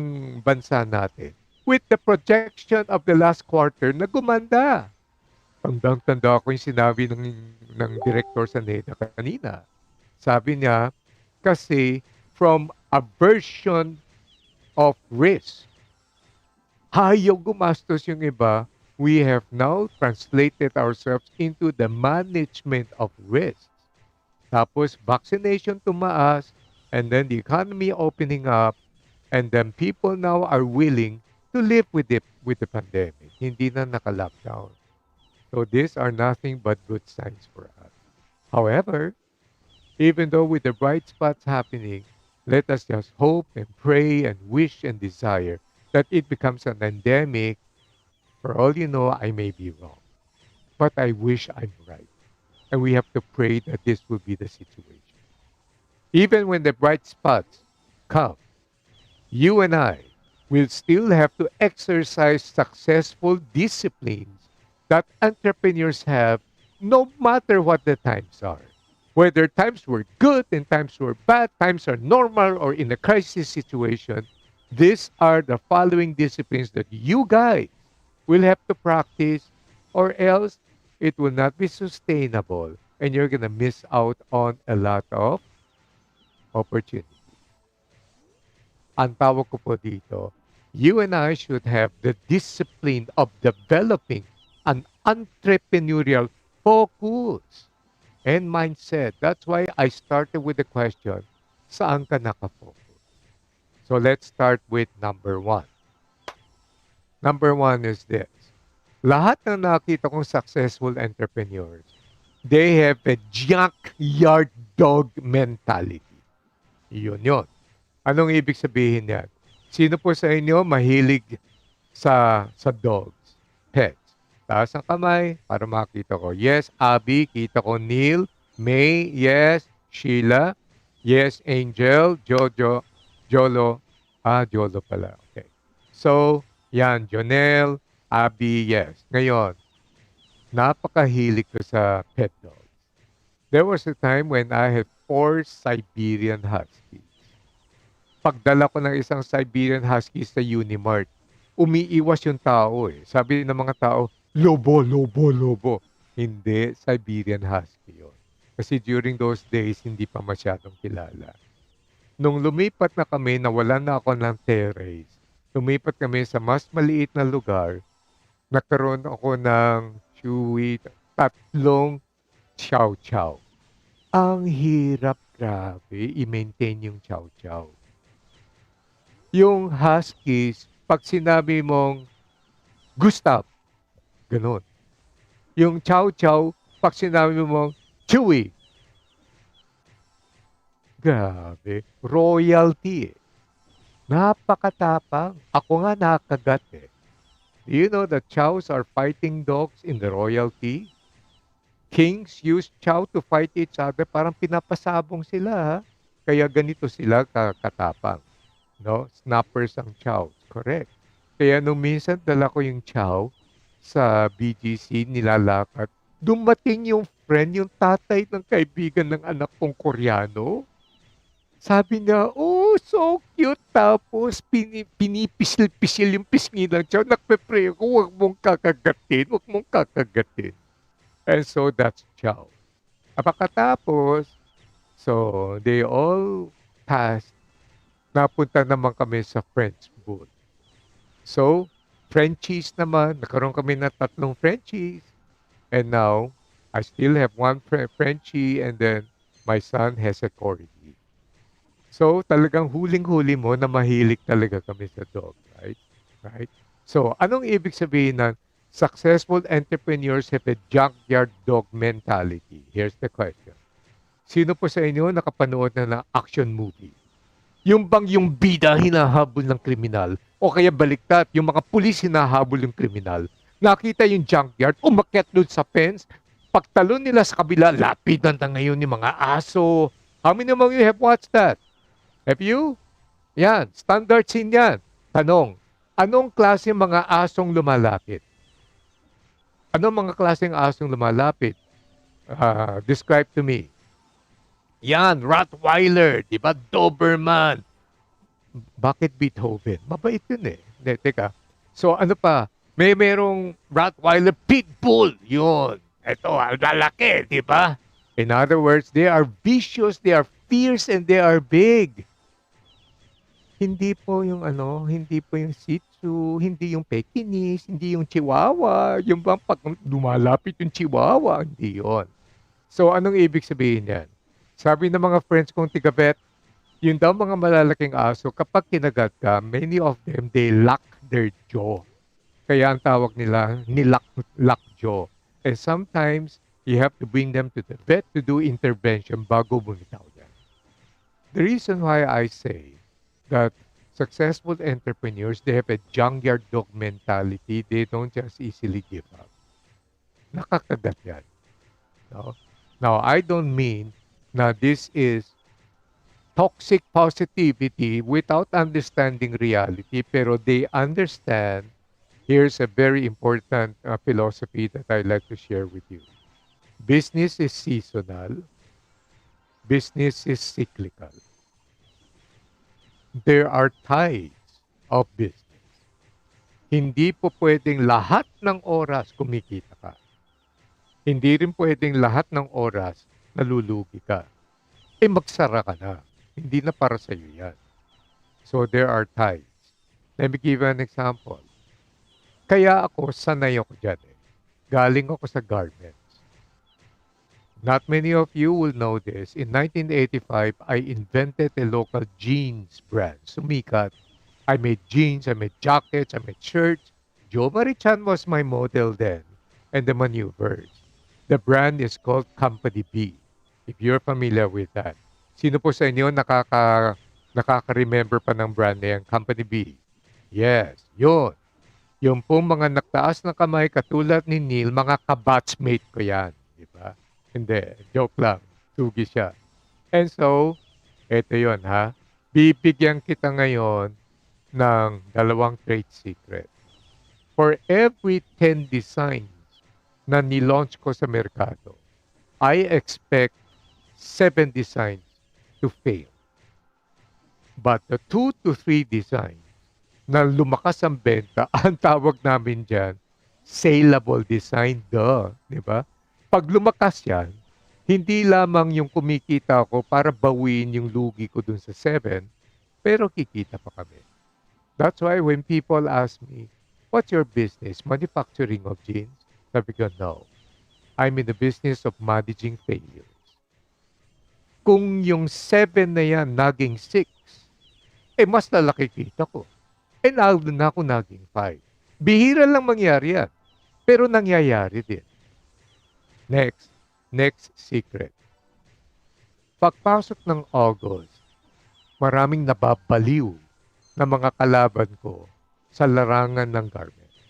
bansa natin with the projection of the last quarter na gumanda? Tandang-tanda ko yung sinabi ng director sa NEDA kanina. Sabi niya, kasi from aversion of risk, ayaw gumastos yung iba, we have now translated ourselves into the management of risk. Tapos vaccination tumaas, and then the economy opening up, and then people now are willing to live with the pandemic. Hindi na naka-lockdown. So these are nothing but good signs for us. However, even though with the bright spots happening, let us just hope and pray and wish and desire that it becomes an endemic. For all you know, I may be wrong. But I wish I'm right. And we have to pray that this will be the situation. Even when the bright spots come, you and I will still have to exercise successful disciplines that entrepreneurs have no matter what the times are. Whether times were good and times were bad, times are normal or in a crisis situation, these are the following disciplines that you guys will have to practice, or else it will not be sustainable and you're going to miss out on a lot of opportunities. Ang tawag ko po dito, you and I should have the discipline of developing an entrepreneurial focus and mindset. That's why I started with the question, saan ka nakafocus? So let's start with number one. Number one is this. Lahat ng nakita kong successful entrepreneurs, they have a junkyard dog mentality. Yun. Anong ibig sabihin yan? Sino po sa inyo mahilig sa dogs? Pets. Taas ang kamay para makita ko. Yes, Abby. Kita ko Neil. May. Yes. Sheila. Yes, Angel. Jojo. Jolo. Jolo pala. Okay. So, yan. Jonel. Abby. Yes. Ngayon, napakahilig ko sa pet dogs. There was a time when I had 4 Siberian Huskies. Pagdala ko ng isang Siberian Husky sa Unimart, umiiwas yung tao eh. Sabi ng mga tao, lobo, lobo, lobo. Hindi, Siberian Husky yun. Kasi during those days, hindi pa masyadong kilala. Nung lumipat na kami, nawalan na ako ng terrace. Lumipat kami sa mas maliit na lugar. Nagkaroon ako ng chewy, 3 chow chow. Ang hirap, grabe, i-maintain yung chow chow. Yung huskies, pag sinabi mong Gustav, ganun. Yung chow chow, pag sinabi mong chewy, grabe, royalty eh. Napakatapang. Ako nga nakagat eh. Do you know that chows are fighting dogs in the royalty? Kings use chow to fight each other. Parang pinapasabong sila ha. Kaya ganito sila katapang. No? Snappers ang chows. Correct. Kaya nung minsan dala ko yung chow sa BGC, nilalakad, dumating yung friend, yung tatay ng kaibigan ng anak kong Koreano. Sabi niya, oh, so cute. Tapos, pinipisil-pisil yung pisngi ng chow. Nagpe-pray ako, huwag mong kakagatin, huwag mong kakagatin. And so, that's chow. Pagkatapos, so, they all passed. Napunta naman kami sa French Bull. So, Frenchies naman. Nagkaroon kami ng 3 Frenchies. And now, I still have 1 Frenchie and then my son has a Corgi. So, talagang huling-huli mo na mahilig talaga kami sa dog, right? Right? So, anong ibig sabihin ng successful entrepreneurs have a junkyard dog mentality? Here's the question. Sino po sa inyo nakapanood na ng action movie? Yung bang yung bida hinahabol ng kriminal o kaya baliktad, yung mga pulis hinahabol yung kriminal. Nakita yung junkyard, umakyat doon sa fence, pagtalon nila sa kabila, lapidan na ngayon yung mga aso. How many of you have watched that? Have you? Yan, standard scene yan. Tanong, anong klase mga asong lumalapit? Anong mga klaseng asong lumalapit? Describe to me. Yan, Rottweiler, di ba? Doberman. Bakit Beethoven? Mabait yun eh. Hindi, teka. So ano pa? Merong Rottweiler Pitbull. Yun. Ito, lalaki, di ba? In other words, they are vicious, they are fierce, and they are big. Hindi po yung hindi po yung Shih Tzu, hindi yung Pekingese, hindi yung Chihuahua, yung bang pag lumalapit yung Chihuahua, hindi yon. So, anong ibig sabihin yan? Sabi ng mga friends kong tiga-vet, yun daw mga malalaking aso, kapag kinagat ka, many of them, they lock their jaw. Kaya ang tawag nila, lock jaw. And sometimes, you have to bring them to the vet to do intervention bago bumitaw yan. The reason why I say that successful entrepreneurs, they have a junkyard dog mentality. They don't just easily give up. Nakakagat yan. No? Now, I don't mean na this is toxic positivity without understanding reality, pero they understand. Here's a very important philosophy that I'd like to share with you. Business is seasonal. Business is cyclical. There are tides of business. Hindi po pwedeng lahat ng oras kumikita ka. Hindi rin pwedeng lahat ng oras nalulugi ka. Magsara ka na. Hindi na para sa'yo yan. So there are tides. Let me give you an example. Kaya ako, sanay ako dyan eh. Galing ako sa garments. Not many of you will know this. In 1985, I invented a local jeans brand. Sumikat. I made jeans, I made jackets, I made shirts. Joe Marichan was my model then and the maneuvers. The brand is called Company B. If you're familiar with that. Sino po sa inyo nakaka-remember pa ng brand na yan, Company B? Yes, yun. Yung pong mga naktaas na kamay katulad ni Neil, mga kabatchmate ko yan. Di ba? Hindi, joke lang. Sugi siya. And so, eto yun ha. Bibigyan kita ngayon ng dalawang trade secret. For every 10 designs na nilaunch ko sa merkado, I expect 7 designs to fail. But the 2 to 3 designs na lumakas ang benta, ang tawag namin dyan, saleable design, di ba? Pag lumakas yan, hindi lamang yung kumikita ko para bawiin yung lugi ko dun sa 7, pero kikita pa kami. That's why when people ask me, what's your business? Manufacturing of jeans? Sabi ko, no. I'm in the business of managing failures. Kung yung 7 na yan naging 6, mas lalaki kita ko. Lalo na ako naging 5. Bihira lang mangyari yan. Pero nangyayari din. Next secret. Pagpasok ng August, maraming nababaliw na mga kalaban ko sa larangan ng garments.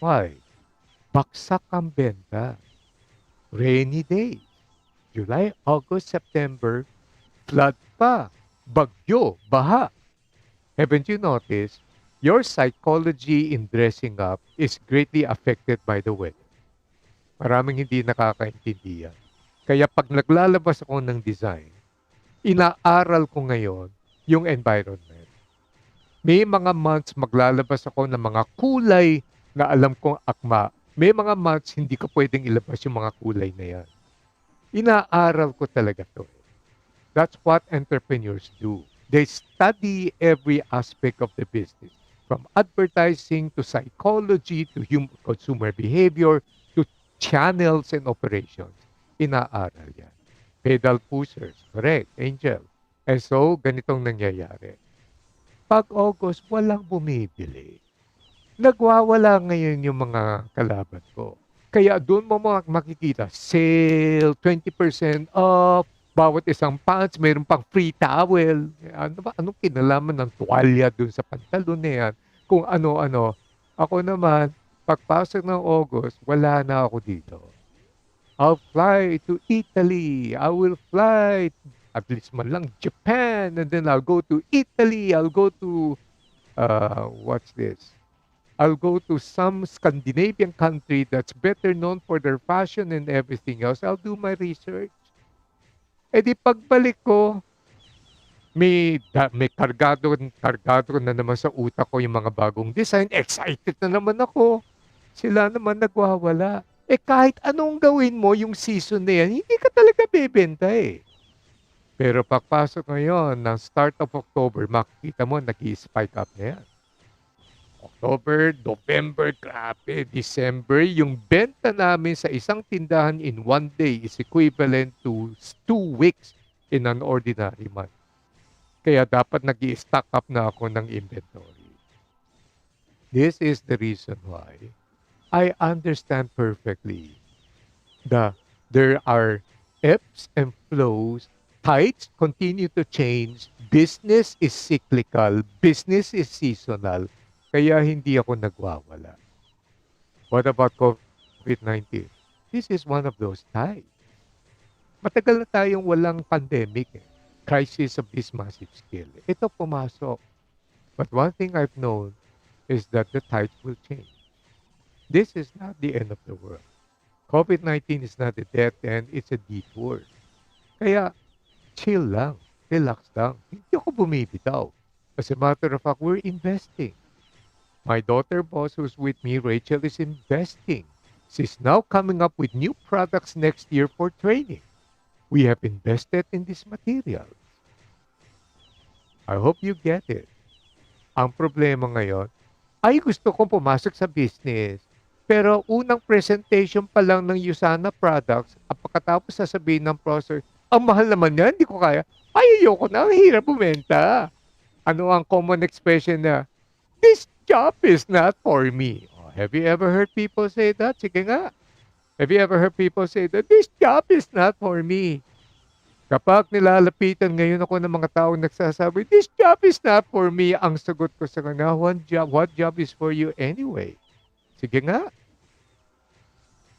Why? Baksak ang benta. Rainy days. July, August, September, flood pa. Bagyo, baha. Haven't you noticed? Your psychology in dressing up is greatly affected by the weather. Maraming hindi nakakaintindi yan. Kaya pag naglalabas ako ng design, inaaral ko ngayon yung environment. May mga months maglalabas ako ng mga kulay na alam kong akma. May mga months hindi ko pwedeng ilabas yung mga kulay na yan. Inaaral ko talaga to. That's what entrepreneurs do. They study every aspect of the business, from advertising to psychology to consumer behavior to channels and operations. Inaaral yan. Pedal pushers, correct, Angel. And so, ganitong nangyayari. Pag August, walang bumibili. Nagwawala ngayon yung mga kalaban ko. Kaya doon mo makikita, sale, 20% off, bawat isang pants, mayroon pang free towel. Ano ba? Anong kinalaman ng tuwalya doon sa pantalon na yan? Kung ano-ano. Ako naman, pagpasok ng August, wala na ako dito. I'll fly to Italy. I will fly at least man lang Japan. And then I'll go to Italy. I'll go to, what's this? I'll go to some Scandinavian country that's better known for their fashion and everything else. I'll do my research. Di pagbalik ko, may kargado na naman sa utak ko yung mga bagong design. Excited na naman ako. Sila naman nagwawala. Kahit anong gawin mo yung season na yan, hindi ka talaga bebenta eh. Pero pagpasok ngayon ng start of October, makikita mo nag-i-spike up na yan. October, November, grabe, December, yung benta namin sa isang tindahan in one day is equivalent to 2 weeks in an ordinary month. Kaya dapat nag-i-stock up na ako ng inventory. This is the reason why I understand perfectly that there are ebbs and flows, tides continue to change, business is cyclical, business is seasonal, kaya hindi ako nagwawala. What about COVID-19? This is one of those times. Matagal na tayong walang pandemic eh. Crisis of this massive scale. Ito pumasok. But one thing I've known is that the tides will change. This is not the end of the world. COVID-19 is not a death end, it's a detour. Kaya chill lang, relax lang. Hindi ako bumibitaw. As a matter of fact, we're investing. My daughter boss who's with me, Rachel, is investing. She's now coming up with new products next year for training. We have invested in this material. I hope you get it. Ang problema ngayon, ay gusto kong pumasok sa business. Pero unang presentation pa lang ng USANA products, at pagkatapos sasabihin ng processor, ang mahal naman yan, hindi ko kaya. Ay, ayoko na, ang hirap bumenta. Ano ang common expression na, this job is not for me. Oh, have you ever heard people say that? Sige nga. Have you ever heard people say that? This job is not for me. Kapag nilalapitan ngayon ako ng mga taong nagsasabi, this job is not for me, ang sagot ko sa kanya, what job is for you anyway? Sige nga.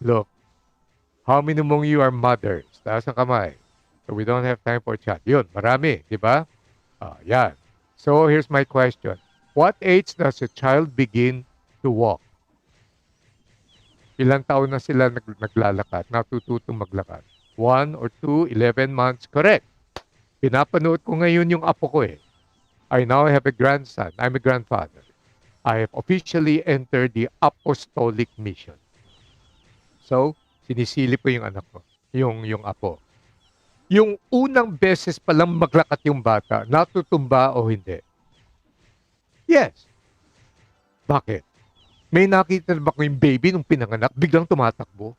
Look, how many among you are mothers? Taas ang kamay. So we don't have time for chat. Yun, marami, di ba? Yan. So here's my question. What age does a child begin to walk? Ilang taon na sila naglalakad, natututong maglakad? 1 or 2, 11 months? Correct. Pinapanood ko ngayon yung apo ko eh. I now have a grandson. I'm a grandfather. I have officially entered the apostolic mission. So, sinisili ko yung anak ko, yung apo. Yung unang beses pa lang maglakat yung bata, natutumba o hindi? Yes. Bakit? May nakita na ba ko yung baby nung pinanganak, biglang tumatakbo?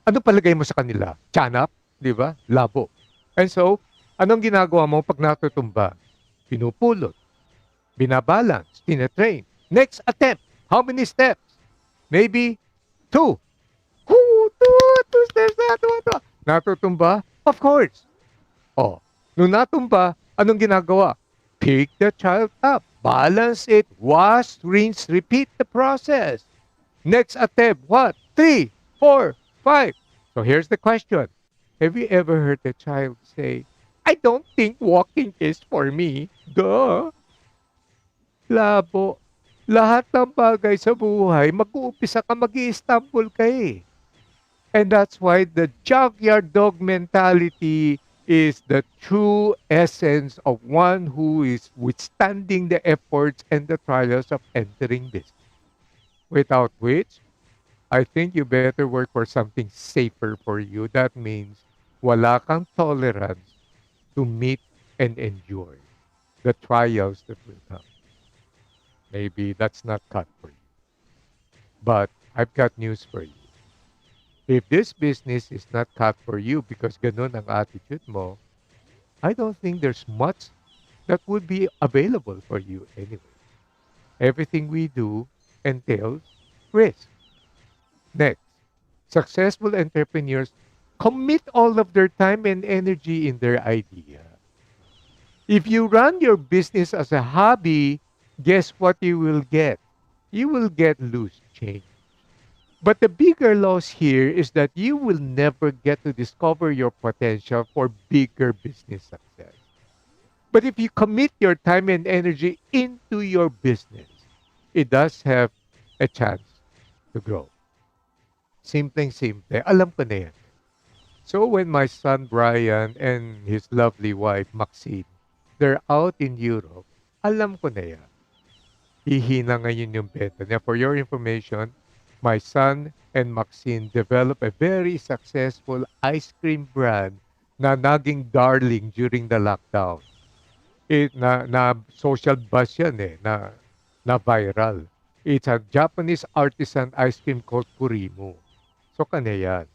Ano palagay mo sa kanila? Tiyanap? Di ba? Labo. And so, anong ginagawa mo pag natutumba? Pinupulot. Binabalance. Tinetrain. Next attempt. How many steps? Maybe 2. Two steps na. Natutumba? Of course. Oh, nung natumba, anong ginagawa? Pick the child up. Balance it. Wash, rinse, repeat the process. Next attempt, what? 3, 4, 5. So here's the question. Have you ever heard a child say, I don't think walking is for me? Duh. Labo. Lahat ng bagay sa buhay, mag-uumpisa ka, mag-i-stumble ka eh. And that's why the junkyard dog mentality is the true essence of one who is withstanding the efforts and the trials of entering business. Without which, I think you better work for something safer for you. That means wala kang tolerance to meet and endure the trials that will come. Maybe that's not cut for you. But I've got news for you. If this business is not cut for you because ganun ang attitude mo, I don't think there's much that would be available for you anyway. Everything we do entails risk. Next, successful entrepreneurs commit all of their time and energy in their idea. If you run your business as a hobby, guess what you will get? You will get loose change. But the bigger loss here is that you will never get to discover your potential for bigger business success. But if you commit your time and energy into your business, it does have a chance to grow. Simpleng-simple. Alam ko na yan. So when my son Brian and his lovely wife Maxine, they're out in Europe, alam ko na yan. Hihina ngayon yung benta niya. For your information, my son and Maxine developed a very successful ice cream brand na naging darling during the lockdown. Na social buzz yan eh, na viral. It's a Japanese artisan ice cream called Kurimu. So kanya yan.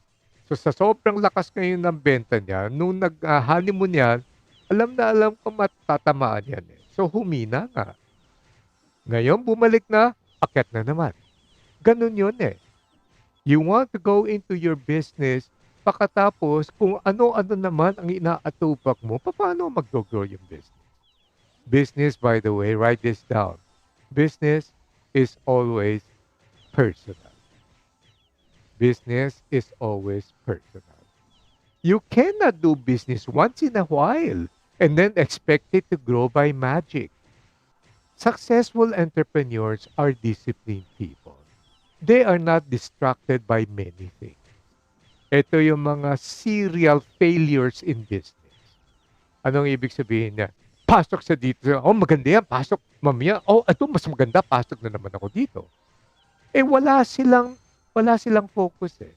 So sa sobrang lakas ngayon ng benta niya, nung nag-honeymoon yan, alam na alam ko matatamaan yan eh. So humina nga. Ngayon bumalik na, akyat na naman. Ganun yun eh. You want to go into your business, pagkatapos kung ano-ano naman ang inaatupag mo, paano mag-grow yung business? Business, by the way, write this down. Business is always personal. Business is always personal. You cannot do business once in a while and then expect it to grow by magic. Successful entrepreneurs are disciplined people. They are not distracted by many things. Ito yung mga serial failures in business. Anong ibig sabihin niya? Pasok sa dito. Oh, maganda yan. Pasok. Mamaya. Oh, ito mas maganda. Pasok na naman ako dito. Eh, wala silang focus eh.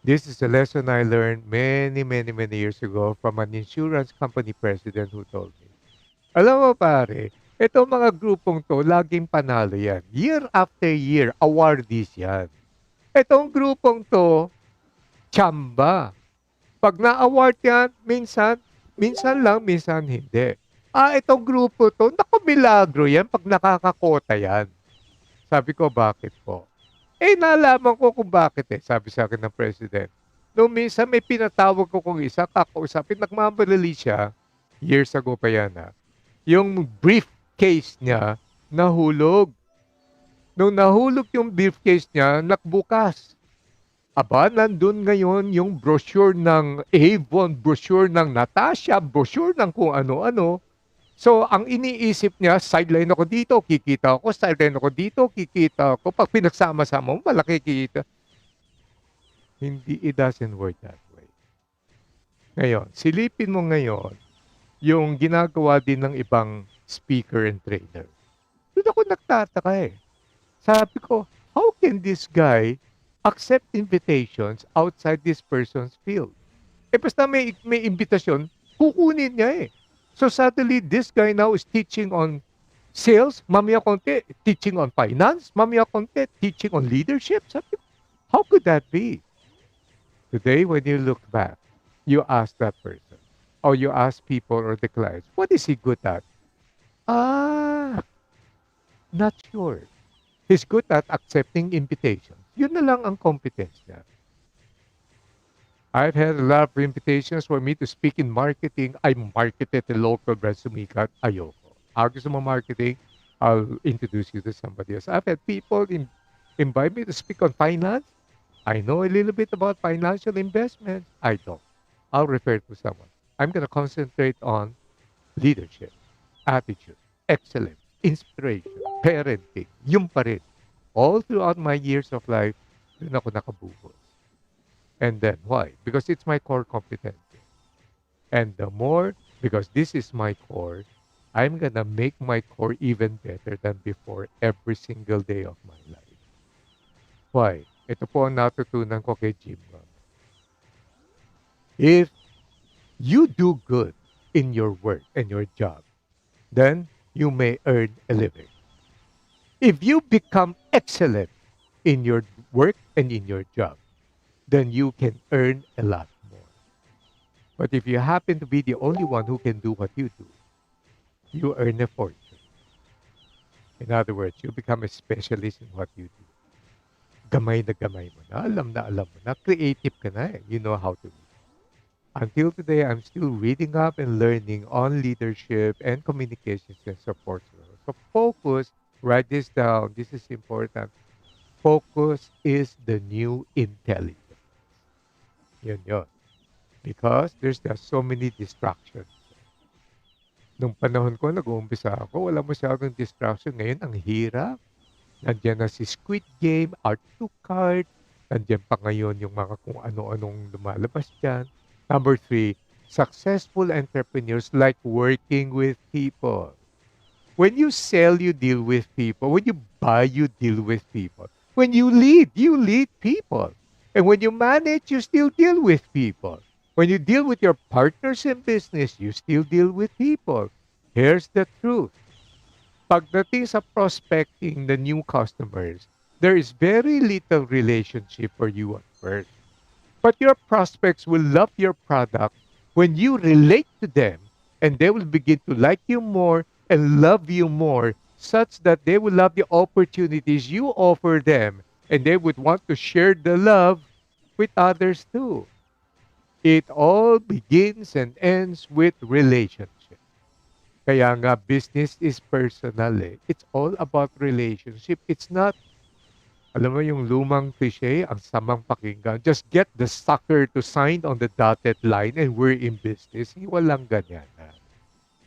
This is a lesson I learned many, many, many years ago from an insurance company president who told me. Alam mo pare, itong mga grupong to, laging panalo yan. Year after year, awardees yan. Itong grupong to, tsamba. Pag na-award yan, minsan lang, minsan hindi. Itong grupo to, naku, milagro yan pag nakakakota yan. Sabi ko, bakit po? Nalaman ko kung bakit eh, sabi sa akin ng president. Noong minsan may pinatawag ko kung isa, kakausapin, nagmamadali siya, years ago pa yan ha, yung briefcase niya nahulog. Nung nahulog yung briefcase niya, nakbukas. Aba, nandun ngayon yung brochure ng Avon, brochure ng Natasha, brochure ng kung ano-ano. So, ang iniisip niya, sideline ako dito, kikita ako, sideline ako dito, kikita ako. Pag pinagsama-sama mo, malaki kita. Hindi, it doesn't work that way. Ngayon, silipin mo ngayon, yung ginagawa din ng ibang speaker and trainer. Doon ako nagtataka eh. Sabi ko, how can this guy accept invitations outside this person's field? Basta may imbitasyon, kukunin niya eh. So suddenly, this guy now is teaching on sales, mamaya konti, teaching on finance, mamaya konti, teaching on leadership. Sabi ko, how could that be? Today, when you look back, you ask that person, or you ask people or the clients, what is he good at? Not sure. He's good at accepting invitations. Yun na lang ang competence niya. I've had a lot of invitations for me to speak in marketing. I marketed the local brand sumikat. Ayoko. Gusto mo marketing, I'll introduce you to somebody else. I've had people invite me to speak on finance. I know a little bit about financial investments. I don't. I'll refer to someone. I'm going to concentrate on leadership, attitude, excellence, inspiration, parenting. Yung pa rin. All throughout my years of life, doon ako nakabukod. And then why? Because it's my core competency. And the more, because this is my core, I'm gonna make my core even better than before every single day of my life. Why? Ito po ang natutunan ko kay Jim Rohn. If you do good in your work and your job, then you may earn a living. If you become excellent in your work and in your job, then you can earn a lot more. But if you happen to be the only one who can do what you do, you earn a fortune. In other words, you become a specialist in what you do. Gamay mo na, alam mo na, creative ka na eh. You know how to do. Until today, I'm still reading up and learning on leadership and communications and support. So focus, write this down. This is important. Focus is the new intelligence. Yun. Because there's just so many distractions. Nung panahon ko, nag-uumpisa ako, wala masyadong distraction. Ngayon, ang hirap. Nandiyan na si Squid Game, Art to Card. Nandiyan pa ngayon yung mga kung ano-anong lumalabas dyan. Number 3, successful entrepreneurs like working with people. When you sell, you deal with people. When you buy, you deal with people. When you lead people. And when you manage, you still deal with people. When you deal with your partners in business, you still deal with people. Here's the truth. Pagdating sa prospecting the new customers, there is very little relationship for you at first. But your prospects will love your product when you relate to them, and they will begin to like you more and love you more, such that they will love the opportunities you offer them, and they would want to share the love with others too. It all begins and ends with relationship. Kaya nga, business is personal eh. It's all about relationship. It's not, alam mo yung lumang cliche, ang samang pakinggan, just get the sucker to sign on the dotted line and we're in business. Walang ganyan.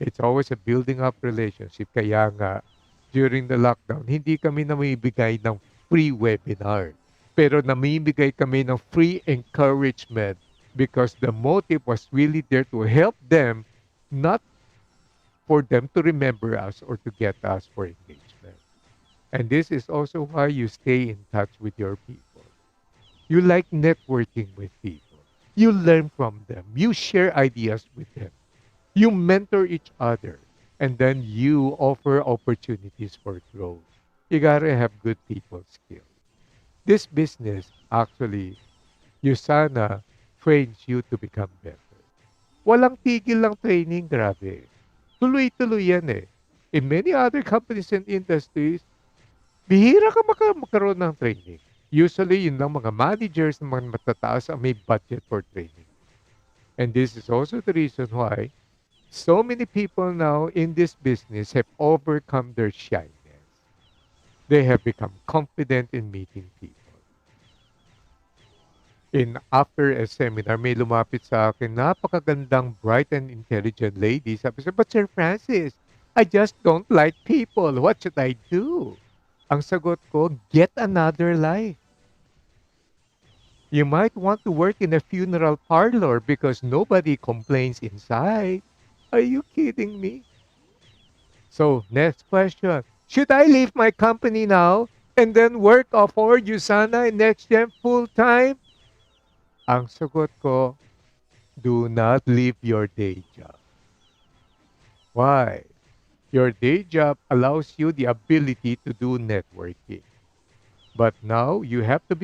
It's always a building up relationship. Kaya nga, during the lockdown, hindi kami namibigay ng free webinar. Pero namimigay kami ng free encouragement because the motive was really there to help them, not for them to remember us or to get us for engagement. And this is also why you stay in touch with your people. You like networking with people. You learn from them. You share ideas with them. You mentor each other. And then you offer opportunities for growth. You gotta have good people skills. This business, actually, USANA trains you to become better. Walang tigil lang training, grabe. Tuloy-tuloy yan eh. In many other companies and industries, bihira ka magkaroon ng training. Usually, yun lang mga managers ng mga matataas ang may budget for training. And this is also the reason why so many people now in this business have overcome their shyness. They have become confident in meeting people. In after a seminar, may lumapit sa akin, napakagandang, bright and intelligent lady. Sabi siya, but Sir Francis, I just don't like people. What should I do? Ang sagot ko, get another life. You might want to work in a funeral parlor because nobody complains inside. Are you kidding me? So, next question. Should I leave my company now and then work for USANA and Next Gen full time? Ang sagot ko, do not leave your day job. Why? Your day job allows you the ability to do networking. But now you have to be